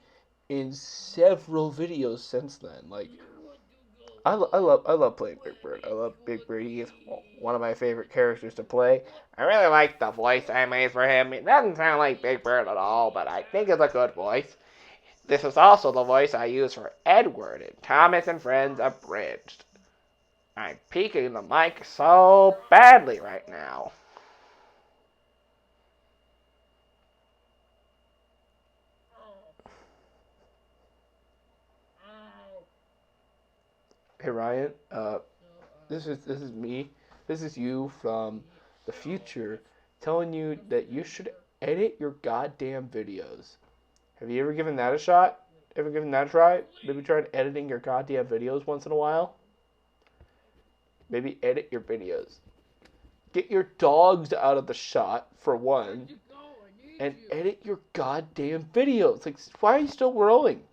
in several videos since then. Like, I love playing Big Bird. I love Big Bird. He is one of my favorite characters to play. I really like the voice I made for him. It doesn't sound like Big Bird at all, but I think it's a good voice. This is also the voice I use for Edward in Thomas and Friends Abridged. I'm peeking the mic so badly right now. Hey Ryan, this is me. This is you from the future telling you that you should edit your goddamn videos. Have you ever given that a shot? Ever given that a try? Maybe tried editing your goddamn videos once in a while? Maybe edit your videos. Get your dogs out of the shot, for one, and edit your goddamn videos. Like, why are you still rolling?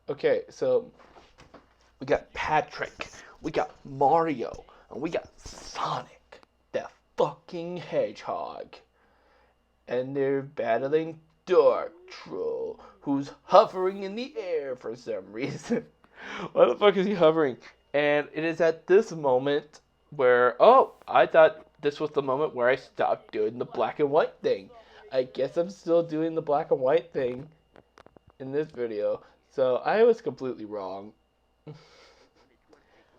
Okay, so we got Patrick, we got Mario, and we got Sonic, the fucking hedgehog. And they're battling Dark Troll, who's hovering in the air for some reason. Why the fuck is he hovering? And it is at this moment where, I thought this was the moment where I stopped doing the black and white thing. I guess I'm still doing the black and white thing in this video. So I was completely wrong.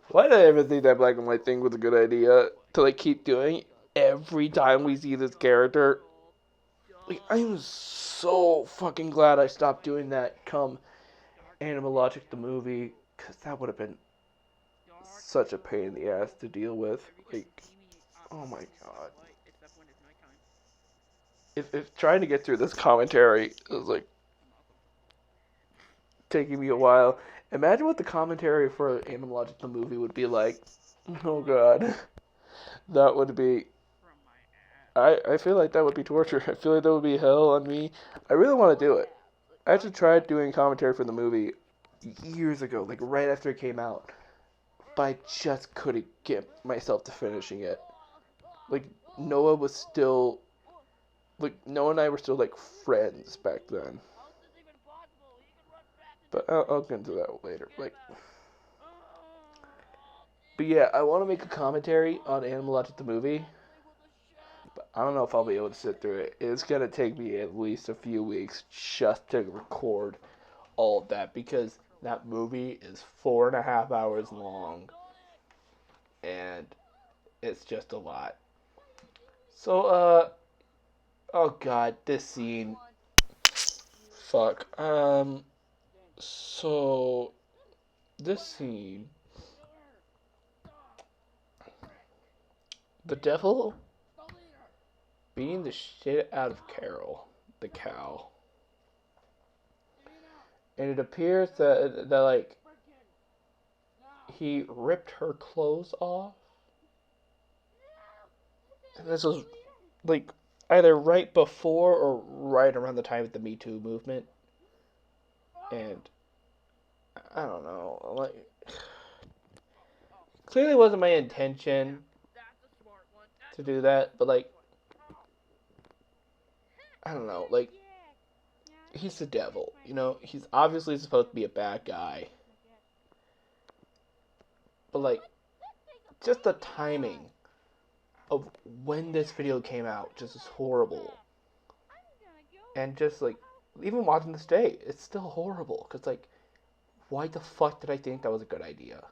Why did I ever think that black and white thing was a good idea to, like, keep doing every time we see this character? Like, I'm so fucking glad I stopped doing that come Animal Logic the movie, because that would have been such a pain in the ass to deal with. Like, oh my god. If trying to get through this commentary is, like, taking me a while, imagine what the commentary for Animal Logic the movie would be like. Oh god. That would be... I feel like that would be torture. I feel like that would be hell on me. I really want to do it. I actually tried doing commentary for the movie years ago, like right after it came out. But I just couldn't get myself to finishing it. Like, Noah was still... Like, Noah and I were still, like, friends back then. But I'll get into that later. Like... But yeah, I want to make a commentary on Animal Logic the movie. But I don't know if I'll be able to sit through it. It's going to take me at least a few weeks just to record all of that. Because that movie is 4.5 hours long. And it's just a lot. So, oh god, this scene. Fuck. So, this scene. The devil beating the shit out of Carol, the cow. And it appears that like, he ripped her clothes off. And this was, like, either right before or right around the time of the Me Too movement. And, I don't know, like, clearly wasn't my intention to do that, but, like, I don't know, like, he's the devil, you know, he's obviously supposed to be a bad guy, but, like, just the timing of when this video came out just is horrible, and just, like, even watching this day, it's still horrible, because, like, why the fuck did I think that was a good idea?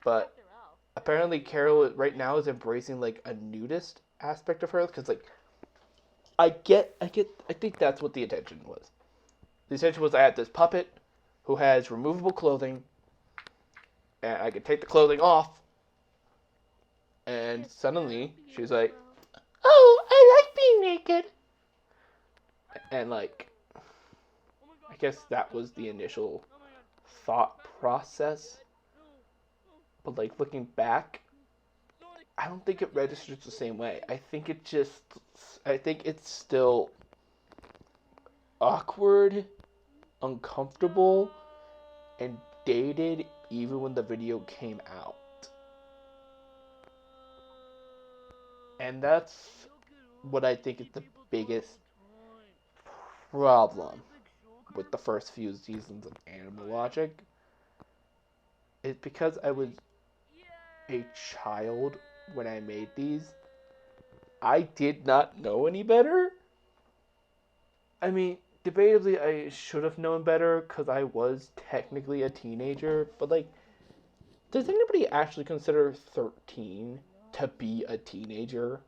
But apparently Carol right now is embracing, like, a nudist aspect of her, because, like, I think that's what the intention was. The essential was I had this puppet who has removable clothing, and I could take the clothing off, and suddenly she's like, "Oh, I like being naked." And like, I guess that was the initial thought process. But like looking back, I don't think it registers the same way. I think it's still awkward, uncomfortable, and dated even when the video came out. And that's what I think is the biggest problem with the first few seasons of Animal Logic. It's because I was a child when I made these. I did not know any better. I mean, debatably, I should have known better because I was technically a teenager. But, like, does anybody actually consider 13 to be a teenager?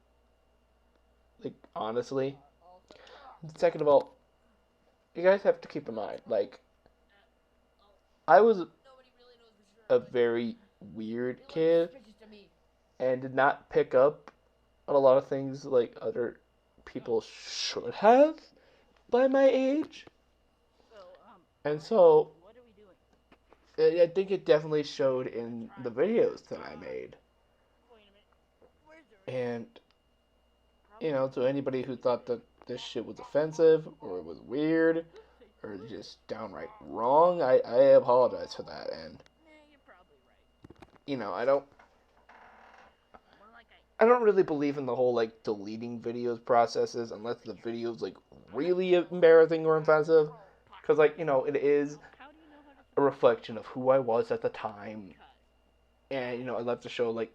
Like, honestly? Second of all, you guys have to keep in mind, like, I was a very weird kid and did not pick up on a lot of things like other people should have by my age. And so, I think it definitely showed in the videos that I made. And, you know, to anybody who thought that this shit was offensive or it was weird or just downright wrong, I apologize for that. And, you know, I don't really believe in the whole, like, deleting videos processes unless the video's, like, really embarrassing or offensive. Because, like, you know, it is a reflection of who I was at the time. And, you know, I'd love to show, like,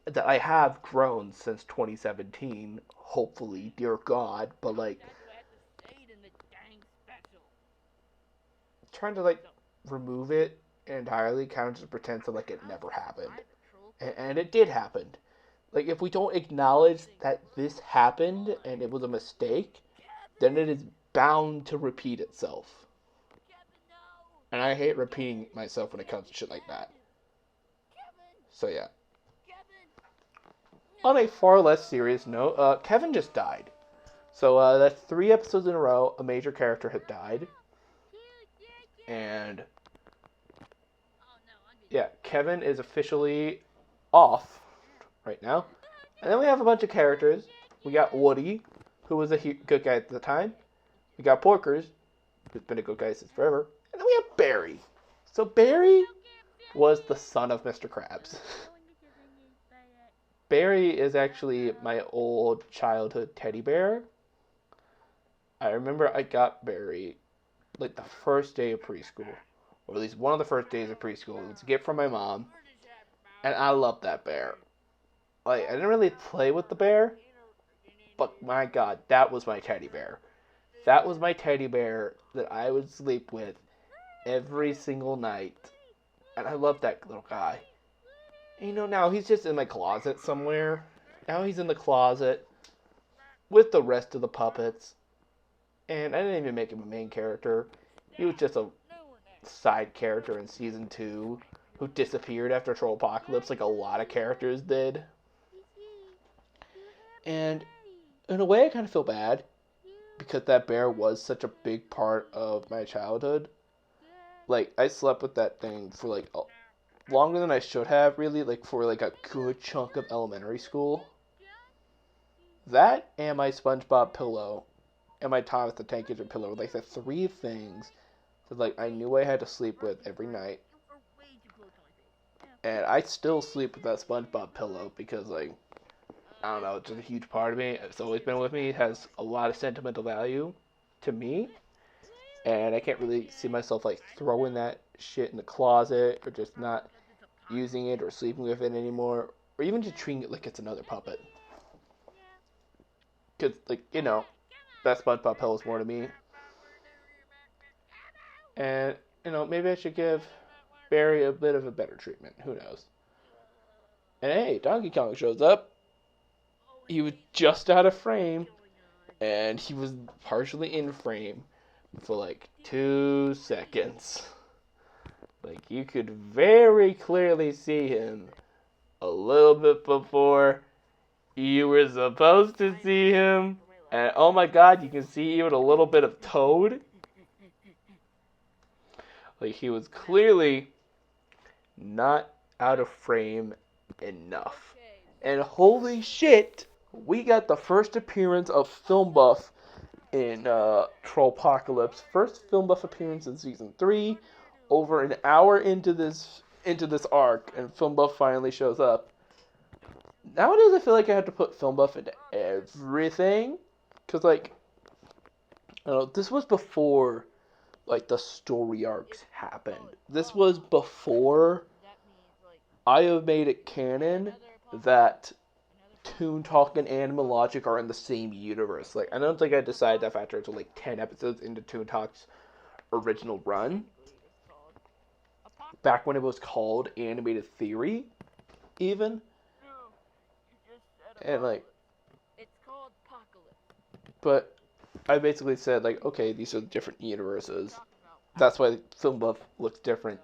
that I have grown since 2017. Hopefully, dear God. But, like, trying to, like, remove it entirely kind of just pretends to, like, it never happened. And it did happen. Like, if we don't acknowledge that this happened and it was a mistake, then it is bound to repeat itself. And I hate repeating myself when it comes to shit like that. So, yeah. On a far less serious note, Kevin just died. So, that's 3 episodes in a row, a major character had died. And, yeah, Kevin is officially off right now. And then we have a bunch of characters. We got Woody, who was a good guy at the time. We got Porkers, who's been a good guy since forever. And then we have Barry. So Barry was the son of Mr. Krabs. Barry is actually my old childhood teddy bear. I remember I got Barry like the first day of preschool. Or at least one of the first days of preschool. It was a gift from my mom. And I loved that bear. Like, I didn't really play with the bear, but my God, that was my teddy bear. That was my teddy bear that I would sleep with every single night. And I loved that little guy. And, you know, now he's just in my closet somewhere. Now he's in the closet with the rest of the puppets. And I didn't even make him a main character. He was just a side character in season 2 who disappeared after Trollpocalypse like a lot of characters did. And in a way I kind of feel bad because that bear was such a big part of my childhood. Like, I slept with that thing for like longer than I should have, really, like for like a good chunk of elementary school. That and my SpongeBob pillow and my Thomas the Tank Engine pillow were like the 3 things that like I knew I had to sleep with every night. And I still sleep with that SpongeBob pillow because, like, I don't know, it's just a huge part of me. It's always been with me. It has a lot of sentimental value to me. And I can't really see myself, like, throwing that shit in the closet or just not using it or sleeping with it anymore. Or even just treating it like it's another puppet. Because, like, you know, that SpongeBob pillow is more to me. And, you know, maybe I should give Barry a bit of a better treatment. Who knows? And hey, Donkey Kong shows up. He was just out of frame, and he was partially in frame, for like 2 seconds. Like, you could very clearly see him a little bit before you were supposed to see him. And oh my god, you can see even a little bit of Toad. Like, he was clearly not out of frame enough. And holy shit, we got the first appearance of Film Buff in Trollpocalypse. First Film Buff appearance in season 3. Over an hour into this arc, and Film Buff finally shows up. Nowadays, I feel like I have to put Film Buff into everything, cause like, I don't know, this was before like the story arcs happened. This was before I have made it canon that Toon Talk and Animal Logic are in the same universe. Like, I don't think I decided that factor until like 10 episodes into Toon Talk's original run. Back when it was called Animated Theory, even. And like, it's called Apocalypse. But I basically said like, okay, these are different universes. That's why Film Buff looks different.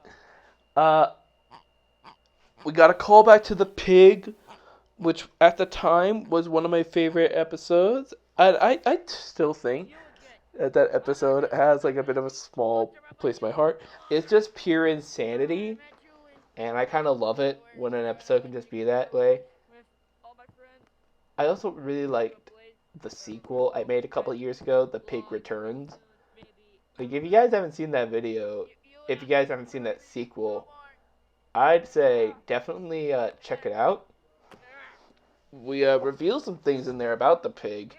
We got a callback to the pig, which at the time was one of my favorite episodes. I still think that episode has like a bit of a small place in my heart. It's just pure insanity, and I kind of love it when an episode can just be that way. I also really liked the sequel I made a couple of years ago, The Pig Returns. Like, if you guys haven't seen that video, if you guys haven't seen that sequel, I'd say definitely check it out. We reveal some things in there about the pig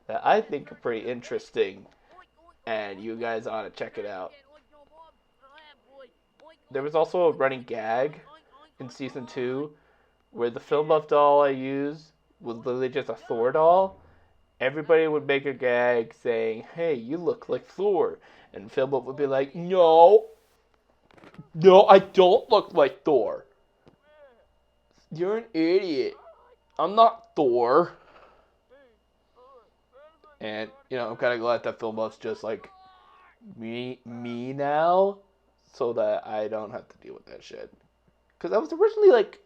that I think are pretty interesting, and you guys ought to check it out. There was also a running gag in season 2 where the Film Buff doll I used was literally just a Thor doll. Everybody would make a gag saying, "Hey, you look like Thor," and Film Buff would be like, "No, I don't look like Thor. You're an idiot. I'm not Thor." And, you know, I'm kind of glad that Film Buff's just like me now, so that I don't have to deal with that shit. Because I was originally like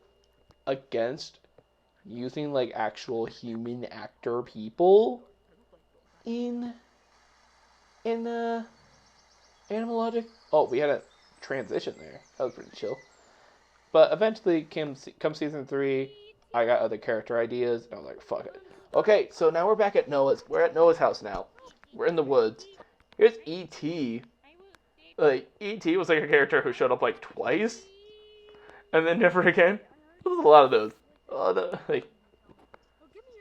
against using like actual human actor people in Animal Logic. Oh, we had a transition there. That was pretty chill. But eventually, come season 3, I got other character ideas, and I was like, fuck it. Okay, so now we're back at Noah's. We're at Noah's house now. We're in the woods. Here's E.T. Like, E.T. was like a character who showed up like twice, and then never again. There's a lot of those. Like,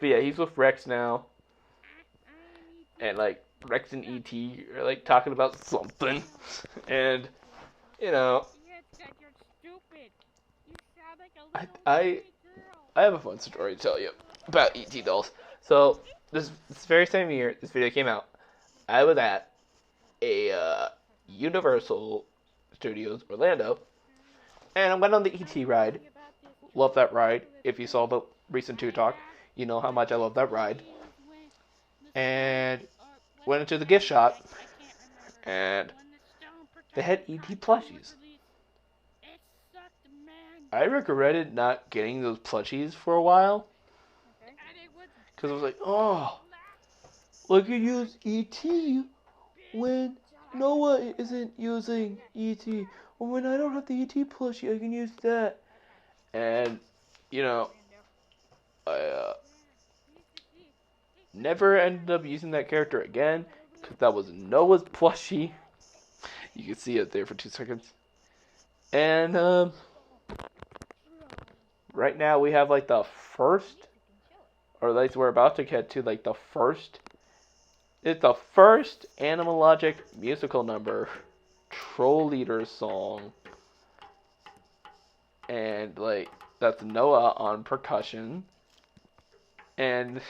but yeah, he's with Rex now, and like Rex and E.T. are like talking about something, and you know, I have a fun story to tell you about E.T. dolls. So this very same year this video came out, I was at a Universal Studios Orlando, and I went on the E.T. ride. Love that ride. If you saw the recent 2 Talk, you know how much I love that ride. And went into the gift shop, and they had E.T. plushies. I regretted not getting those plushies for a while, because I was like, oh, I could use E.T. when Noah isn't using E.T. Or when I don't have the E.T. plushie, I can use that. And, you know, I never ended up using that character again, because that was Noah's plushie. You can see it there for 2 seconds. And, right now we have like the first, or at least we're about to get to like the first, it's the first Animal Logic musical number, Troll Leader song. And like, that's Noah on percussion. And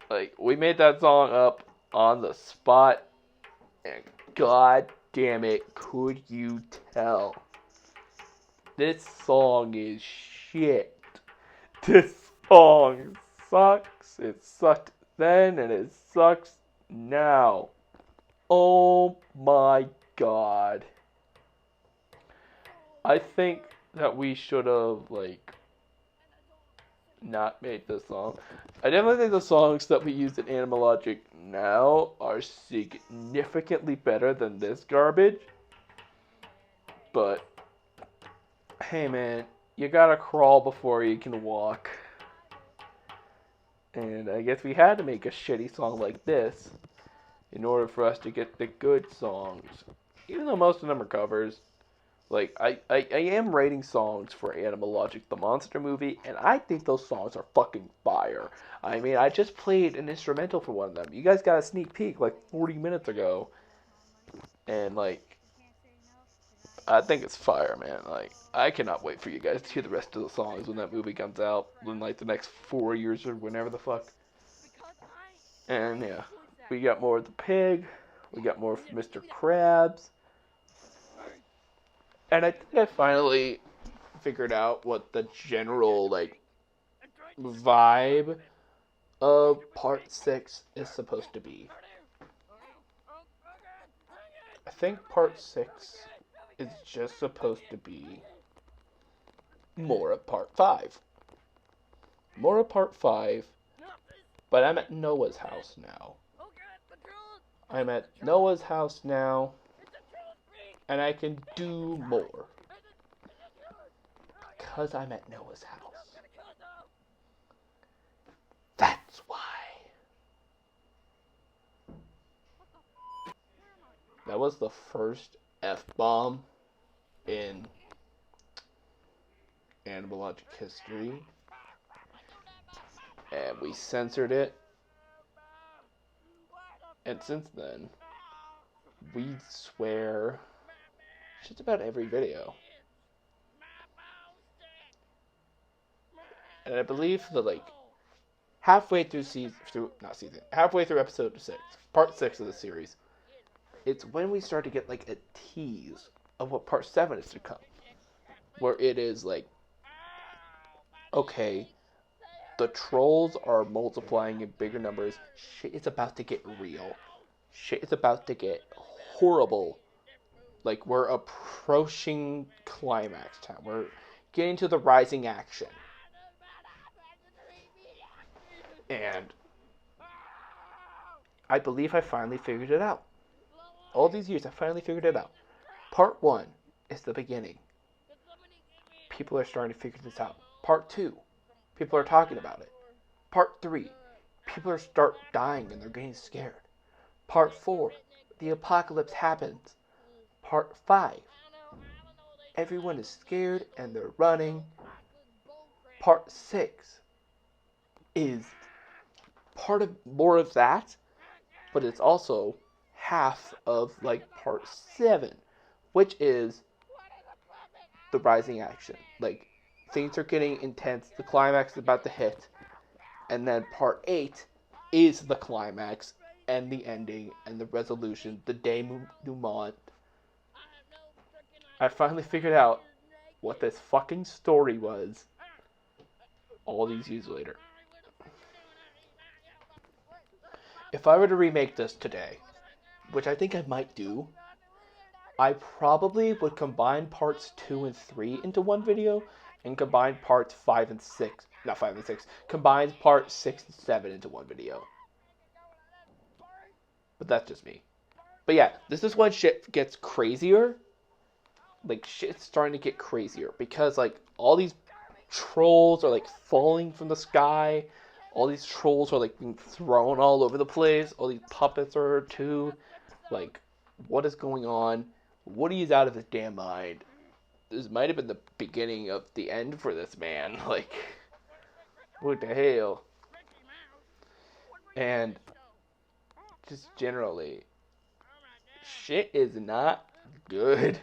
like, we made that song up on the spot, and god damn it, could you tell? This song is shit. This song sucks. It sucked then, and it sucks now. Oh my god. I think that we should have, like, not made this song. I definitely think the songs that we use in Animalogic now are significantly better than this garbage. But, hey man, you gotta crawl before you can walk. And I guess we had to make a shitty song like this in order for us to get the good songs. Even though most of them are covers. Like, I am writing songs for Animalogic, the monster movie, and I think those songs are fucking fire. I mean, I just played an instrumental for one of them. You guys got a sneak peek like 40 minutes ago. And, like, I think it's fire, man. Like, I cannot wait for you guys to hear the rest of the songs when that movie comes out in, like, the next 4 years or whenever the fuck. And, yeah, we got more of the pig. We got more of Mr. Krabs. And I think I finally figured out what the general, like, vibe of part 6 is supposed to be. I think part 6 is just supposed to be more of part 5. More of part 5, but I'm at Noah's house now. I'm at Noah's house now, and I can do more. Because I'm at Noah's house. That's why. That was the first F-bomb in Animalogic history. And we censored it. And since then, we swear just about every video. And I believe that, like, halfway through halfway through episode 6, part 6 of the series, it's when we start to get, like, a tease of what part 7 is to come. Where it is like, okay, the trolls are multiplying in bigger numbers. Shit is about to get real. Shit is about to get horrible. Like, we're approaching climax time. We're getting to the rising action. And I believe I finally figured it out. All these years, I finally figured it out. Part 1 is the beginning. People are starting to figure this out. Part 2, people are talking about it. Part 3, people are start dying and they're getting scared. Part 4, the apocalypse happens. Part 5, everyone is scared and they're running. Part 6 is part of more of that, but it's also half of, like, part 7, which is the rising action. Like, things are getting intense, the climax is about to hit, and then part 8 is the climax and the ending and the resolution, the denouement. I finally figured out what this fucking story was all these years later. If I were to remake this today, which I think I might do, I probably would combine parts 2 and 3 into one video, and combine parts 5 and 6, not 5 and 6, combine parts 6 and 7 into one video. But that's just me. But yeah, this is when shit gets crazier. Like, shit's starting to get crazier, because, like, all these trolls are, like, falling from the sky. All these trolls are, like, being thrown all over the place. All these puppets are too. Like, what is going on? Woody's out of his damn mind. This might have been the beginning of the end for this man. Like, what the hell? And just generally, shit is not good.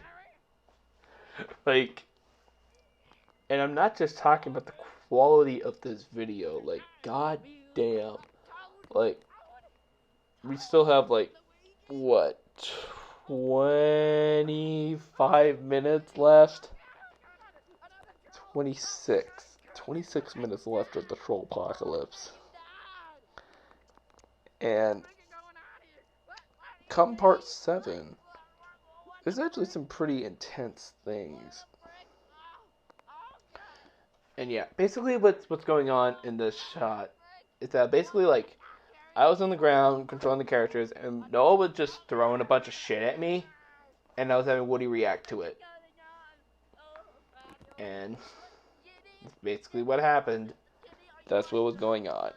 Like, and I'm not just talking about the quality of this video. Like, god damn. Like, we still have, like, what, 25 minutes left? 26 minutes left of the Trollpocalypse. And come part 7, there's actually some pretty intense things. And yeah, basically what's going on in this shot is that basically like I was on the ground controlling the characters and Noah was just throwing a bunch of shit at me and I was having Woody react to it. And that's basically what happened. That's what was going on.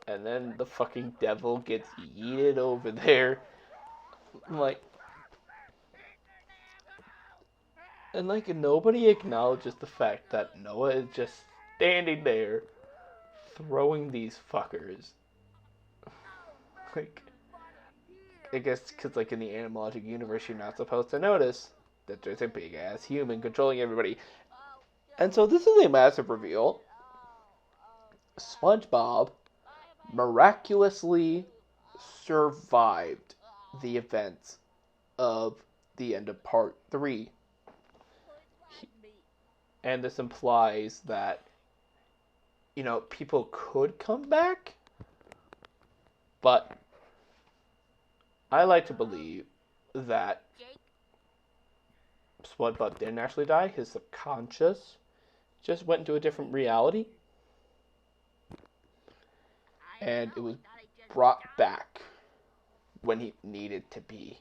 And then the fucking devil gets yeeted over there. Like, and like nobody acknowledges the fact that Noah is just standing there throwing these fuckers. Like, I guess because like in the animologic universe you're not supposed to notice that there's a big ass human controlling everybody. And so this is a massive reveal. SpongeBob miraculously survived the events of the end of part 3. And this implies that, you know, people could come back, but I like to believe that SpongeBob didn't actually die. His subconscious just went into a different reality, and it was brought back when he needed to be.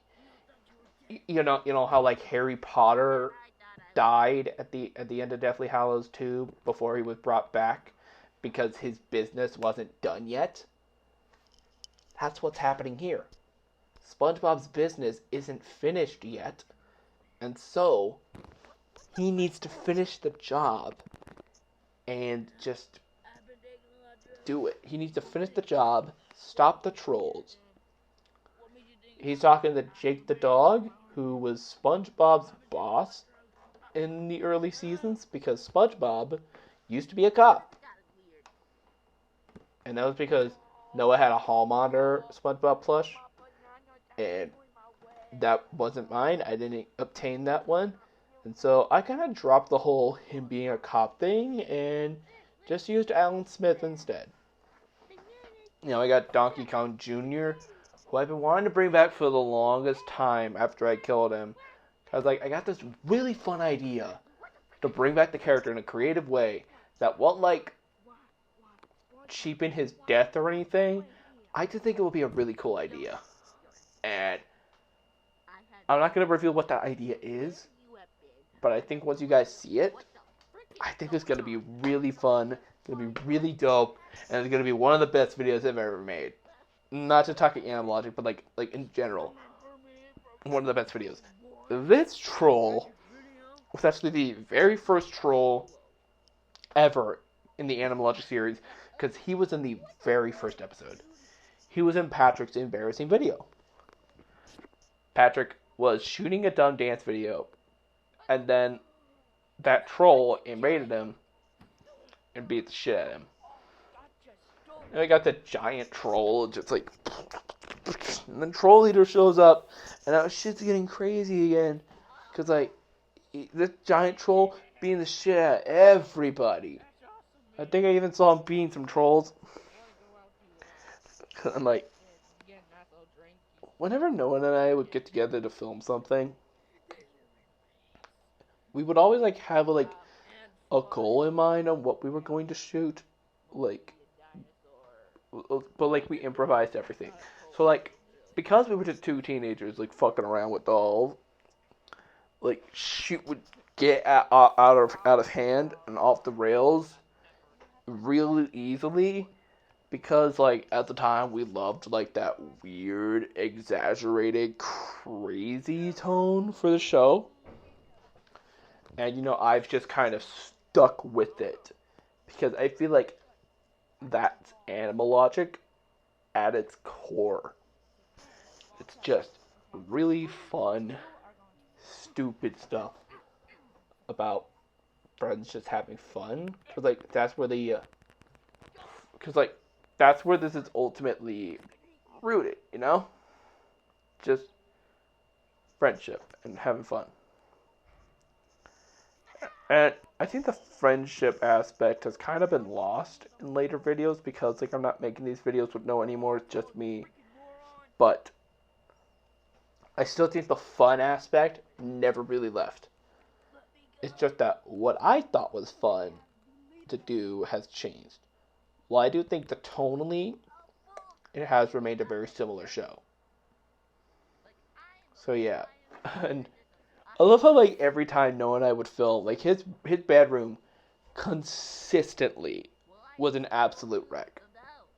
You know how like Harry Potter died at the end of Deathly Hallows 2 before he was brought back because his business wasn't done yet. That's what's happening here. SpongeBob's business isn't finished yet, and so he needs to finish the job and just do it. He needs to finish the job, stop the trolls. He's talking to Jake the dog, who was SpongeBob's boss in the early seasons, because SpongeBob used to be a cop. And that was because Noah had a Hall Monitor SpongeBob plush, and that wasn't mine. I didn't obtain that one. And so I kind of dropped the whole him being a cop thing and just used Alan Smith instead. You know, I got Donkey Kong Jr., who I've been wanting to bring back for the longest time after I killed him. I was like, I got this really fun idea to bring back the character in a creative way that won't, like, cheapen his death or anything. I just think it would be a really cool idea. And I'm not going to reveal what that idea is, but I think once you guys see it, I think it's going to be really fun, it's going to be really dope, and it's going to be one of the best videos I've ever made. Not to talk animologic, but like in general, one of the best videos. This troll was actually the very first troll ever in the animologic series, because he was in the very first episode. He was in Patrick's embarrassing video. Patrick was shooting a dumb dance video, and then that troll invaded him and beat the shit out of him. And I got the giant troll, just like, and then Troll Leader shows up, and now shit's getting crazy again, because like, this giant troll beating the shit out of everybody. I think I even saw him beating some trolls. I'm like, whenever Noah and I would get together to film something, we would always like have like a goal in mind on what we were going to shoot, like, but like we improvised everything. So like, because we were just two teenagers like fucking around with dolls, like shit would get out of hand and off the rails really easily, because like at the time we loved like that weird, exaggerated, crazy tone for the show. And you know, I've just kind of stuck with it because I feel like that's animologic at its core. It's just really fun, stupid stuff about friends just having fun. Cause like that's where that's where this is ultimately rooted, you know? Just friendship and having fun. And I think the friendship aspect has kind of been lost in later videos because like I'm not making these videos with Noah anymore, it's just me. But I still think the fun aspect never really left. It's just that what I thought was fun to do has changed. While I do think that tonally it has remained a very similar show. So yeah. And I love how like every time Noah and I would film, like his bedroom consistently was an absolute wreck.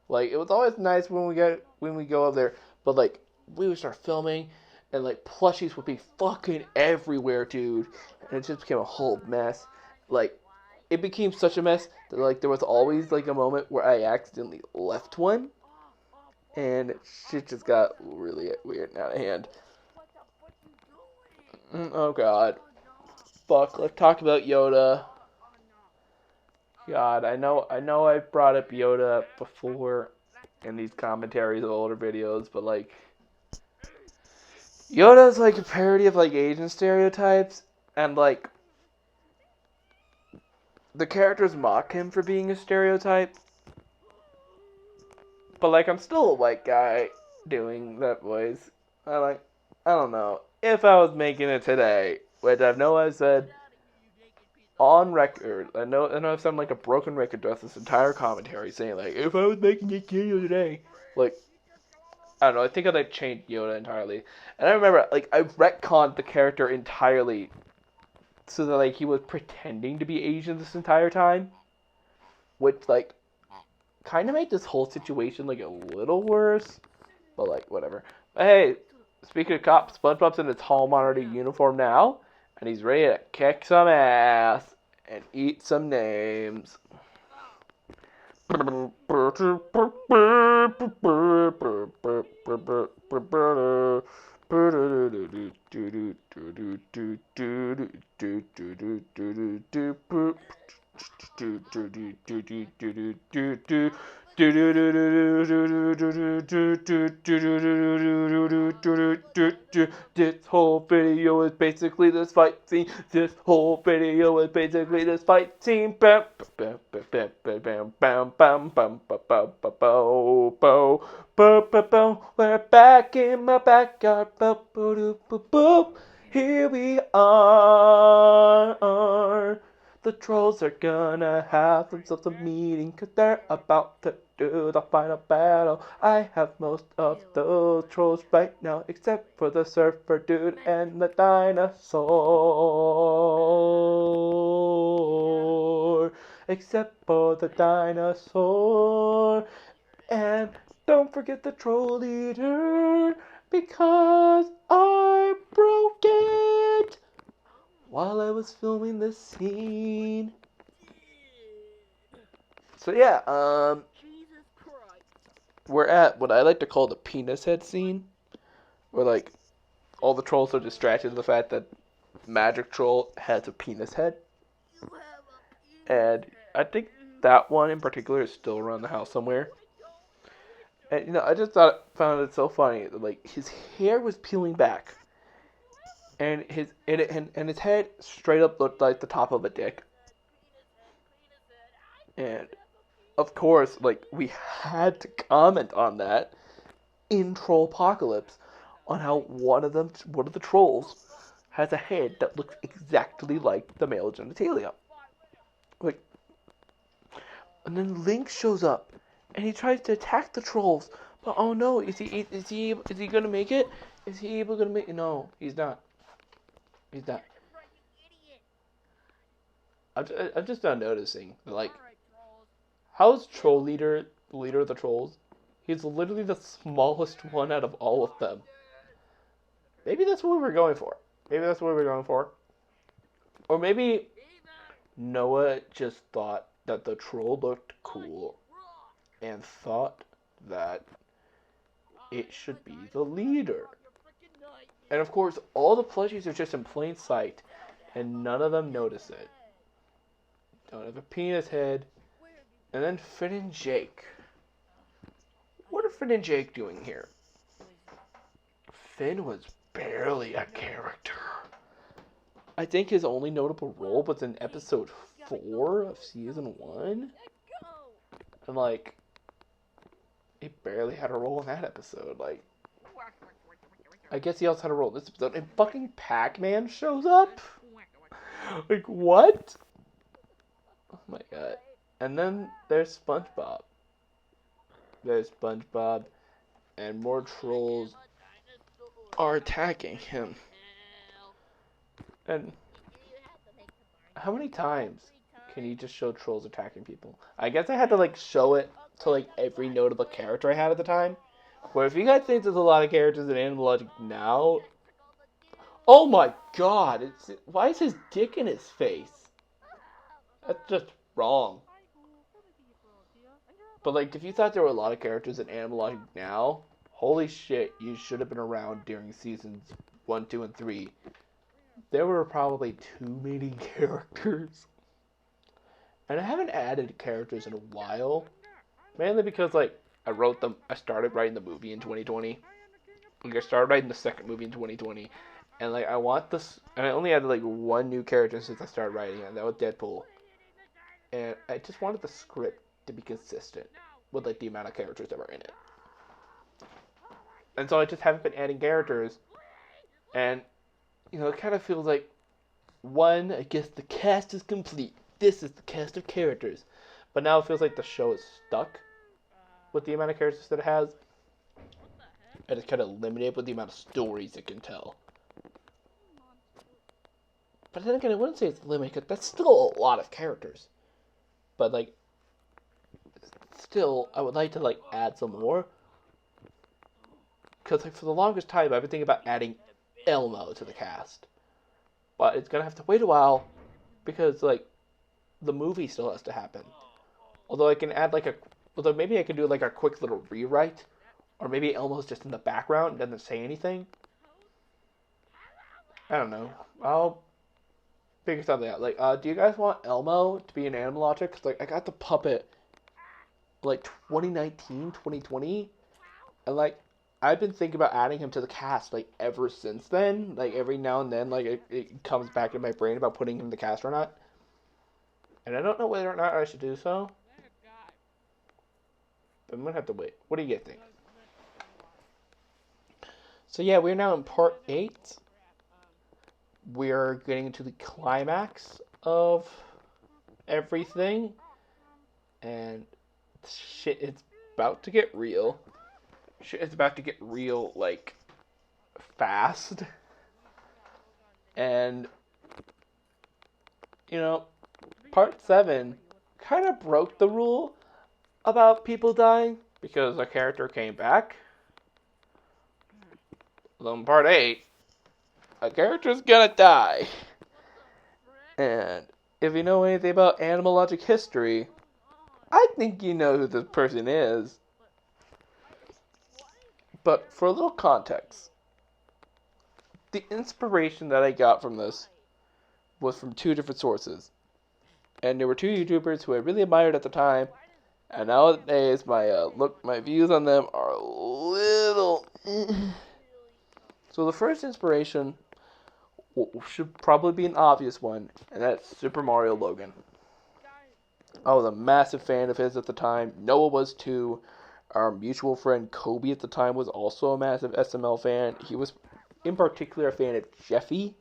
Like it was always nice when we go up there, but like we would start filming and like plushies would be fucking everywhere, dude, and it just became a whole mess. Like it became such a mess that like there was always like a moment where I accidentally left one, and shit just got really weird and out of hand. Oh god, fuck. Let's talk about Yoda. God, I know I brought up Yoda before in these commentaries of older videos, but like Yoda's like a parody of like Asian stereotypes, and like the characters mock him for being a stereotype, but like I'm still a white guy doing that voice. I don't know if I was making it today, which I know I said on record. I know I've sounded like a broken record throughout this entire commentary, saying like if I was making it today, like I don't know. I think I like changed Yoda entirely, and I remember like I retconned the character entirely, so that like he was pretending to be Asian this entire time, which like kind of made this whole situation like a little worse. But like whatever. But hey, speaking of cops, SpongeBob's in his hall monitor uniform now, and he's ready to kick some ass and eat some names. This whole video is basically this fight scene. This whole video is basically this fight scene. Bam, bam, bam, bam, bam, bam, bam, bam, bam, bam, bam, bam. We're back in my backyard. Here we are. The trolls are gonna have themselves a meeting, 'cause they're about to do the final battle. I have most of those trolls right now, except for the surfer dude and the dinosaur. Except for the dinosaur. And don't forget the troll leader, because I broke it while I was filming this scene. So yeah, we're at what I like to call the penis head scene, where like all the trolls are distracted to the fact that Magic Troll has a penis head, and I think that one in particular is still around the house somewhere. And you know, I just found it so funny that like his hair was peeling back, and his head straight up looked like the top of a dick. And of course, like we had to comment on that in Trollpocalypse on how one of the trolls has a head that looks exactly like the male genitalia. Like, and then Link shows up and he tries to attack the trolls, but oh no, is he gonna make it? Is he able to make it? No, he's not. He's not. I'm just not noticing like how's Troll Leader the leader of the trolls? He's literally the smallest one out of all of them. Maybe that's what we were going for. Maybe that's what we were going for. Or maybe Noah just thought that the troll looked cool and thought that it should be the leader. And of course, all the plushies are just in plain sight, and none of them notice it. Don't have a penis head. And then Finn and Jake. What are Finn and Jake doing here? Finn was barely a character. I think his only notable role was in episode 4 of season 1. And, like, he barely had a role in that episode. Like, I guess he also had a role in this episode. And fucking Pac-Man shows up? Like, what? Oh my god. And then there's SpongeBob. There's SpongeBob. And more trolls are attacking him. And how many times can you just show trolls attacking people? I guess I had to, like, show it to, like, every notable character I had at the time. Where if you guys think there's a lot of characters in Animal Logic now... Oh my god! Why is his dick in his face? That's just wrong. But, like, if you thought there were a lot of characters in Animal Logic now, holy shit, you should have been around during seasons 1, 2, and 3. There were probably too many characters. And I haven't added characters in a while. Mainly because, like, I started writing the movie in 2020. Like, I started writing the second movie in 2020. And, like, I only added, like, one new character since I started writing it, and that was Deadpool. And I just wanted the script to be consistent with, like, the amount of characters that were in it. And so I just haven't been adding characters. And, you know, it kind of feels like, one, I guess the cast is complete. This is the cast of characters. But now it feels like the show is stuck with the amount of characters that it has. And it's kind of limited with the amount of stories it can tell. But then again, I wouldn't say it's limited, because that's still a lot of characters. But, like, still, I would like to, like, add some more. Because, like, for the longest time, I've been thinking about adding Elmo to the cast. But it's going to have to wait a while, because, like, the movie still has to happen. Although I can add, like, although maybe I could do, like, a quick little rewrite. Or maybe Elmo's just in the background and doesn't say anything. I don't know. I'll figure something out. Like, do you guys want Elmo to be an Animal Logic? Because, like, I got the puppet, like, 2019, 2020. And, like, I've been thinking about adding him to the cast, like, ever since then. Like, every now and then, like, it comes back in my brain about putting him in the cast or not. And I don't know whether or not I should do so. But I'm going to have to wait. What do you guys think? So, yeah, we're now in part 8. We're getting to the climax of everything. And shit is about to get real. Shit is about to get real, like, fast. And, you know, part 7 kind of broke the rule about people dying. Because a character came back. Although in part 8, a character's gonna die. And if you know anything about Animal Logic history, I think you know who this person is. But for a little context, the inspiration that I got from this was from 2 different sources. And there were 2 YouTubers who I really admired at the time. And nowadays, my views on them are a little... So the first inspiration should probably be an obvious one, and that's Super Mario Logan. I was a massive fan of his at the time. Noah was too. Our mutual friend Kobe at the time was also a massive SML fan. He was, in particular, a fan of Jeffy.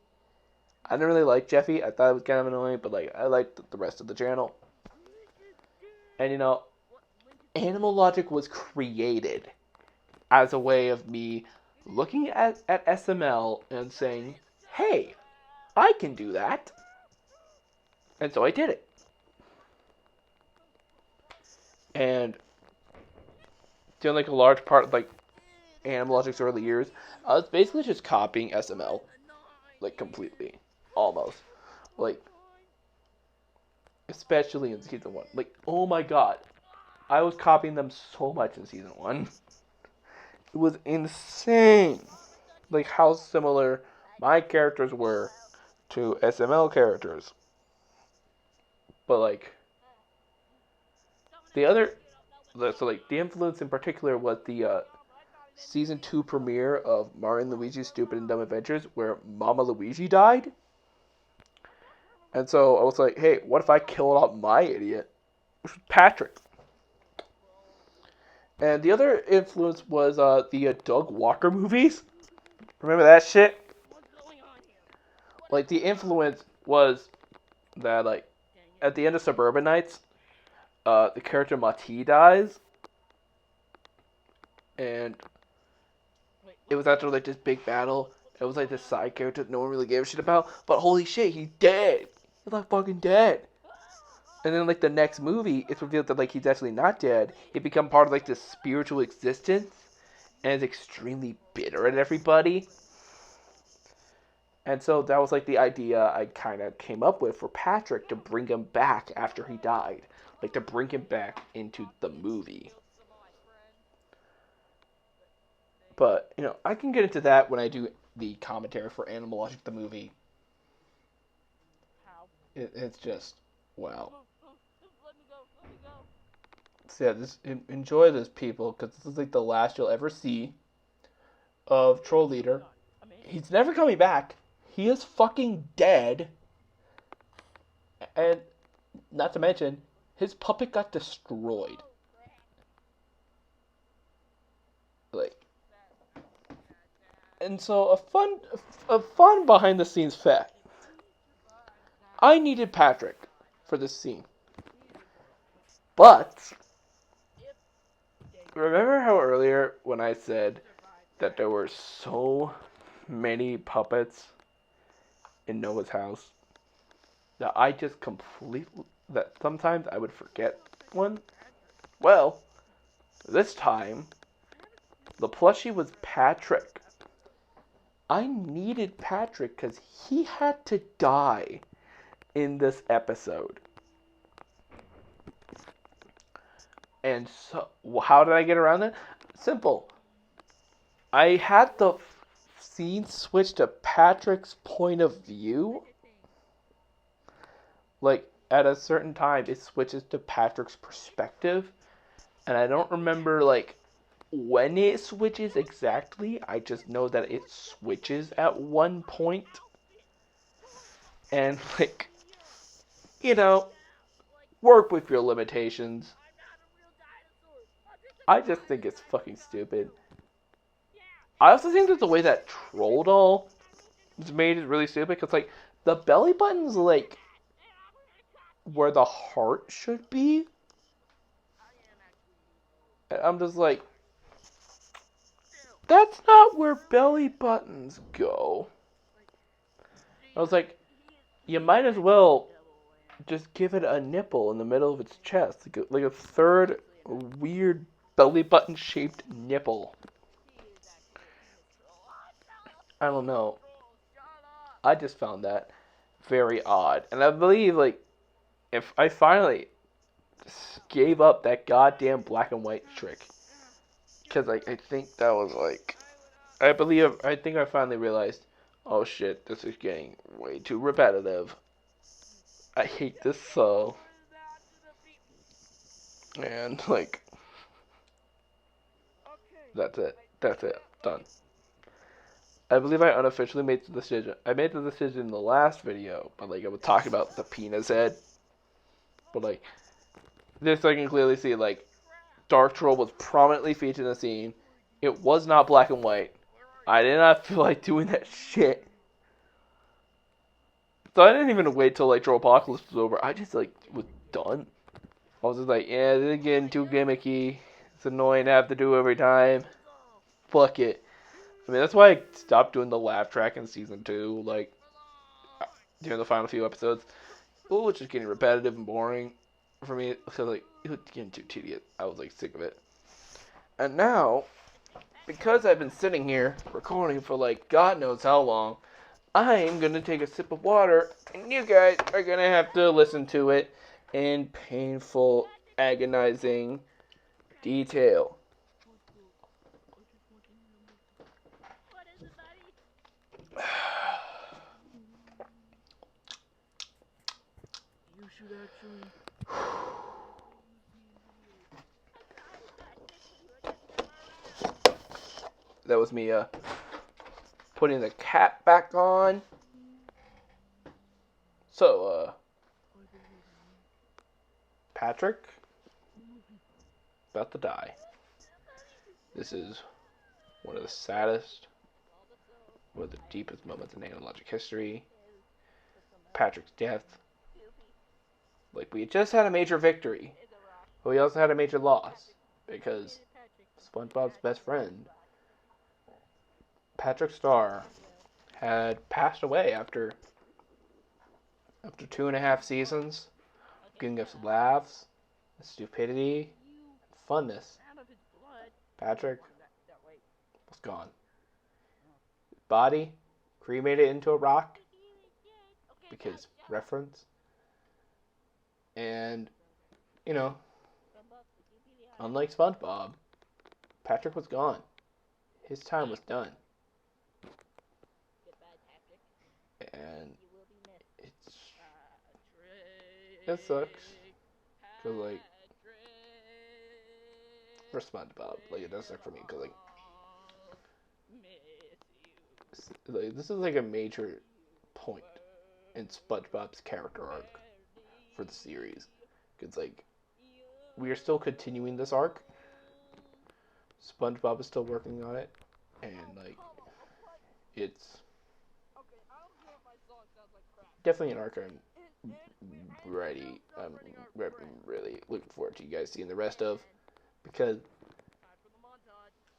I didn't really like Jeffy. I thought it was kind of annoying, but, like, I liked the rest of the channel. And, you know, Animal Logic was created as a way of me looking at SML and saying, hey, I can do that. And so I did it. And during, like, a large part of, like, Animal Logic's early years, I was basically just copying SML. Like, completely. Almost. Like, especially in season 1. Like, oh my god. I was copying them so much in season 1. It was insane. Like, how similar my characters were to SML characters. But, like, the influence in particular was the season 2 premiere of Mario and Luigi's Stupid and Dumb Adventures, where Mama Luigi died. And so I was like, hey, what if I killed out my idiot, Patrick? And the other influence was the Doug Walker movies. Remember that shit? Like the influence was that like at the end of Suburban Nights, the character Mati dies, and it was after like this big battle. It was like this side character that no one really gave a shit about, but holy shit, he's dead. He's like fucking dead. And then like the next movie, it's revealed that like he's actually not dead. He become part of like this spiritual existence, and is extremely bitter at everybody. And so that was like the idea I kind of came up with for Patrick to bring him back after he died, like to bring him back into the movie. But you know, I can get into that when I do the commentary for Animal Logic the movie. It's just wow. So yeah, enjoy this, people, because this is like the last you'll ever see of Troll Leader. He's never coming back. He is fucking dead. And not to mention, his puppet got destroyed. Like, and so a fun behind the scenes fact. I needed Patrick for this scene, but remember how earlier when I said that there were so many puppets in Noah's house that I just completely that sometimes I would forget one? Well, this time the plushie was Patrick. I needed Patrick because he had to die in this episode. And so, how did I get around that? Simple. I had the scene switch to Patrick's point of view. Like, at a certain time, it switches to Patrick's perspective. And I don't remember, like, when it switches exactly. I just know that it switches at one point. And, like, you know, work with your limitations. I just think it's fucking stupid. I also think that the way that Troll Doll is made is really stupid. Because, like, the belly button's, like, where the heart should be. And I'm just like, that's not where belly buttons go. I was like, you might as well just give it a nipple in the middle of its chest. Like a third weird belly button shaped nipple. I don't know. I just found that very odd. And I believe, like, if I finally gave up that goddamn black and white trick. Because, like, I think that was, like, I think I finally realized, oh shit, this is getting way too repetitive. I hate this so. And, like, that's it. That's it. Done. I believe I unofficially made the decision. I made the decision in the last video, but, like, I was talking about the penis head. But, like, this I can clearly see, like, Dark Troll was prominently featured in the scene. It was not black and white. I did not feel like doing that shit. So I didn't even wait till, like, Trollpocalypse was over. I just, like, was done. I was just like, yeah, this is getting too gimmicky. It's annoying to have to do every time. Fuck it. I mean, that's why I stopped doing the laugh track in season 2, like, during the final few episodes. It was just getting repetitive and boring for me. So, like, it was getting too tedious. I was, like, sick of it. And now, because I've been sitting here recording for, like, God knows how long, I'm going to take a sip of water, and you guys are going to have to listen to it in painful, agonizing detail. That was me putting the cap back on So, Patrick, about to die. This is one of the saddest, one of the deepest moments in analogic history. Patrick's death. Like, we just had a major victory, but we also had a major loss, because SpongeBob's best friend, Patrick Star, had passed away after 2.5 seasons, giving us laughs, stupidity, and funness. Patrick was gone. His body cremated into a rock, because reference. And, you know, unlike SpongeBob, Patrick was gone. His time was done. And it sucks. Because, like, for SpongeBob, like, it does suck for me. Because, like, this is, like, a major point in SpongeBob's character arc for the series. Because, like, we are still continuing this arc. SpongeBob is still working on it. And, like, it's definitely an arc I'm ready. I'm really looking forward to you guys seeing the rest of. Because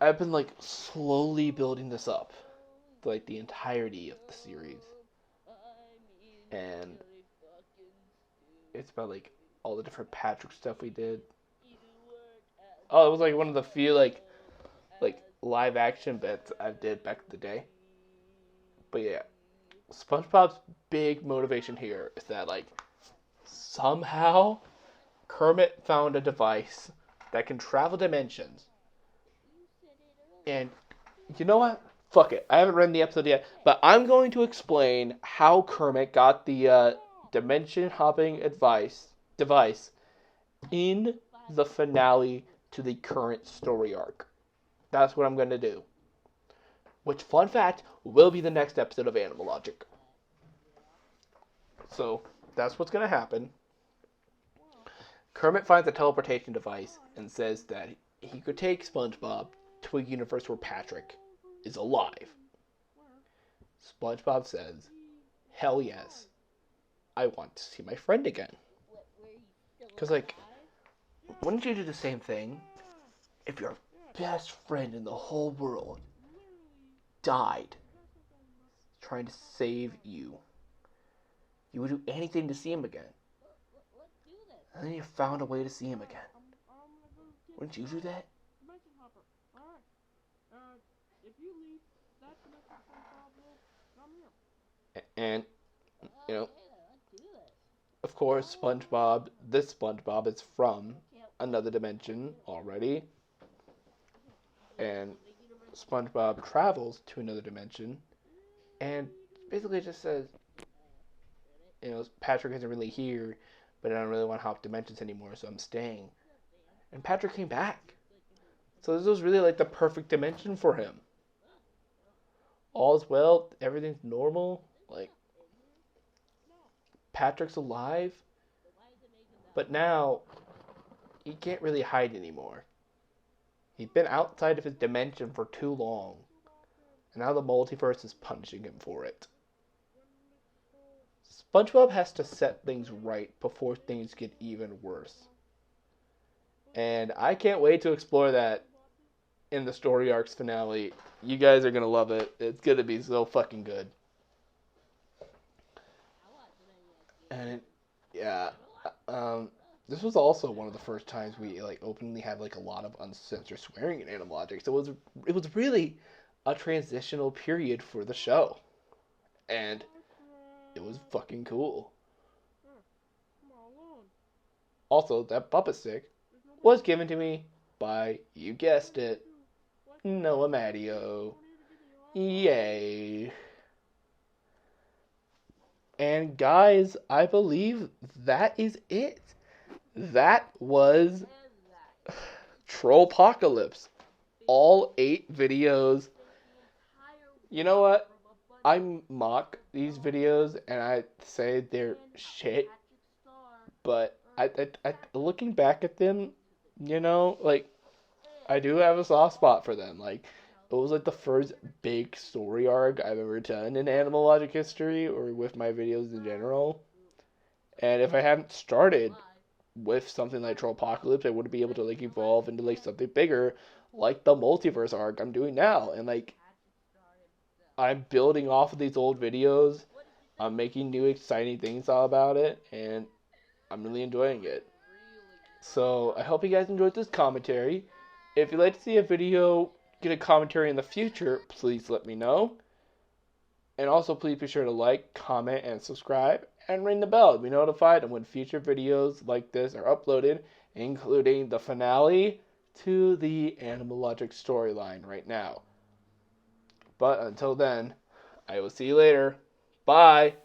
I've been, like, slowly building this up. To, like, the entirety of the series. And it's about, like, all the different Patrick stuff we did. Oh, it was, like, one of the few, like live action bits I did back in the day. But yeah, SpongeBob's big motivation here is that, like, somehow Kermit found a device that can travel dimensions. And you know what? Fuck it. I haven't read the episode yet, but I'm going to explain how Kermit got the dimension hopping device in the finale to the current story arc. That's what I'm going to do. Which, fun fact, will be the next episode of Animal Logic. So, that's what's going to happen. Kermit finds a teleportation device and says that he could take SpongeBob to a universe where Patrick is alive. SpongeBob says, hell yes. I want to see my friend again. Because, like, wouldn't you do the same thing if your best friend in the whole world died trying to save you? You would do anything to see him again. And then you found a way to see him again. Wouldn't you do that? And, you know, of course, this SpongeBob is from another dimension already. And SpongeBob travels to another dimension and basically just says, you know, Patrick isn't really here, but I don't really want to hop dimensions anymore, so I'm staying. And Patrick came back. So this was really, like, the perfect dimension for him. All's well, everything's normal, like, Patrick's alive, but now he can't really hide anymore. He's been outside of his dimension for too long, and now the multiverse is punishing him for it. SpongeBob has to set things right before things get even worse. And I can't wait to explore that in the story arc's finale. You guys are going to love it. It's going to be so fucking good. And yeah, this was also one of the first times we, like, openly had, like, a lot of uncensored swearing in Animal Logic. So it was really a transitional period for the show. And it was fucking cool. Also, that puppet stick was given to me by, you guessed it, Noah Matteo. Yay. And guys, I believe that is it. That was Trollpocalypse. All 8 videos. You know what? I mock these videos and I say they're shit, but looking back at them, like I do have a soft spot for them. Like it was like the first big story arc I've ever done in Animal Logic history or with my videos in general. And if I hadn't started with something like Trollpocalypse, I wouldn't be able to like evolve into like something bigger, like the multiverse arc I'm doing now. And like I'm building off of these old videos. I'm making new exciting things all about it, and I'm really enjoying it. So I hope you guys enjoyed this commentary. If you'd like to see a video get a commentary in the future, please let me know. And also please be sure to like, comment, and subscribe, and ring the bell to be notified of when future videos like this are uploaded, including the finale to the Animal Logic storyline right now. But until then, I will see you later. Bye!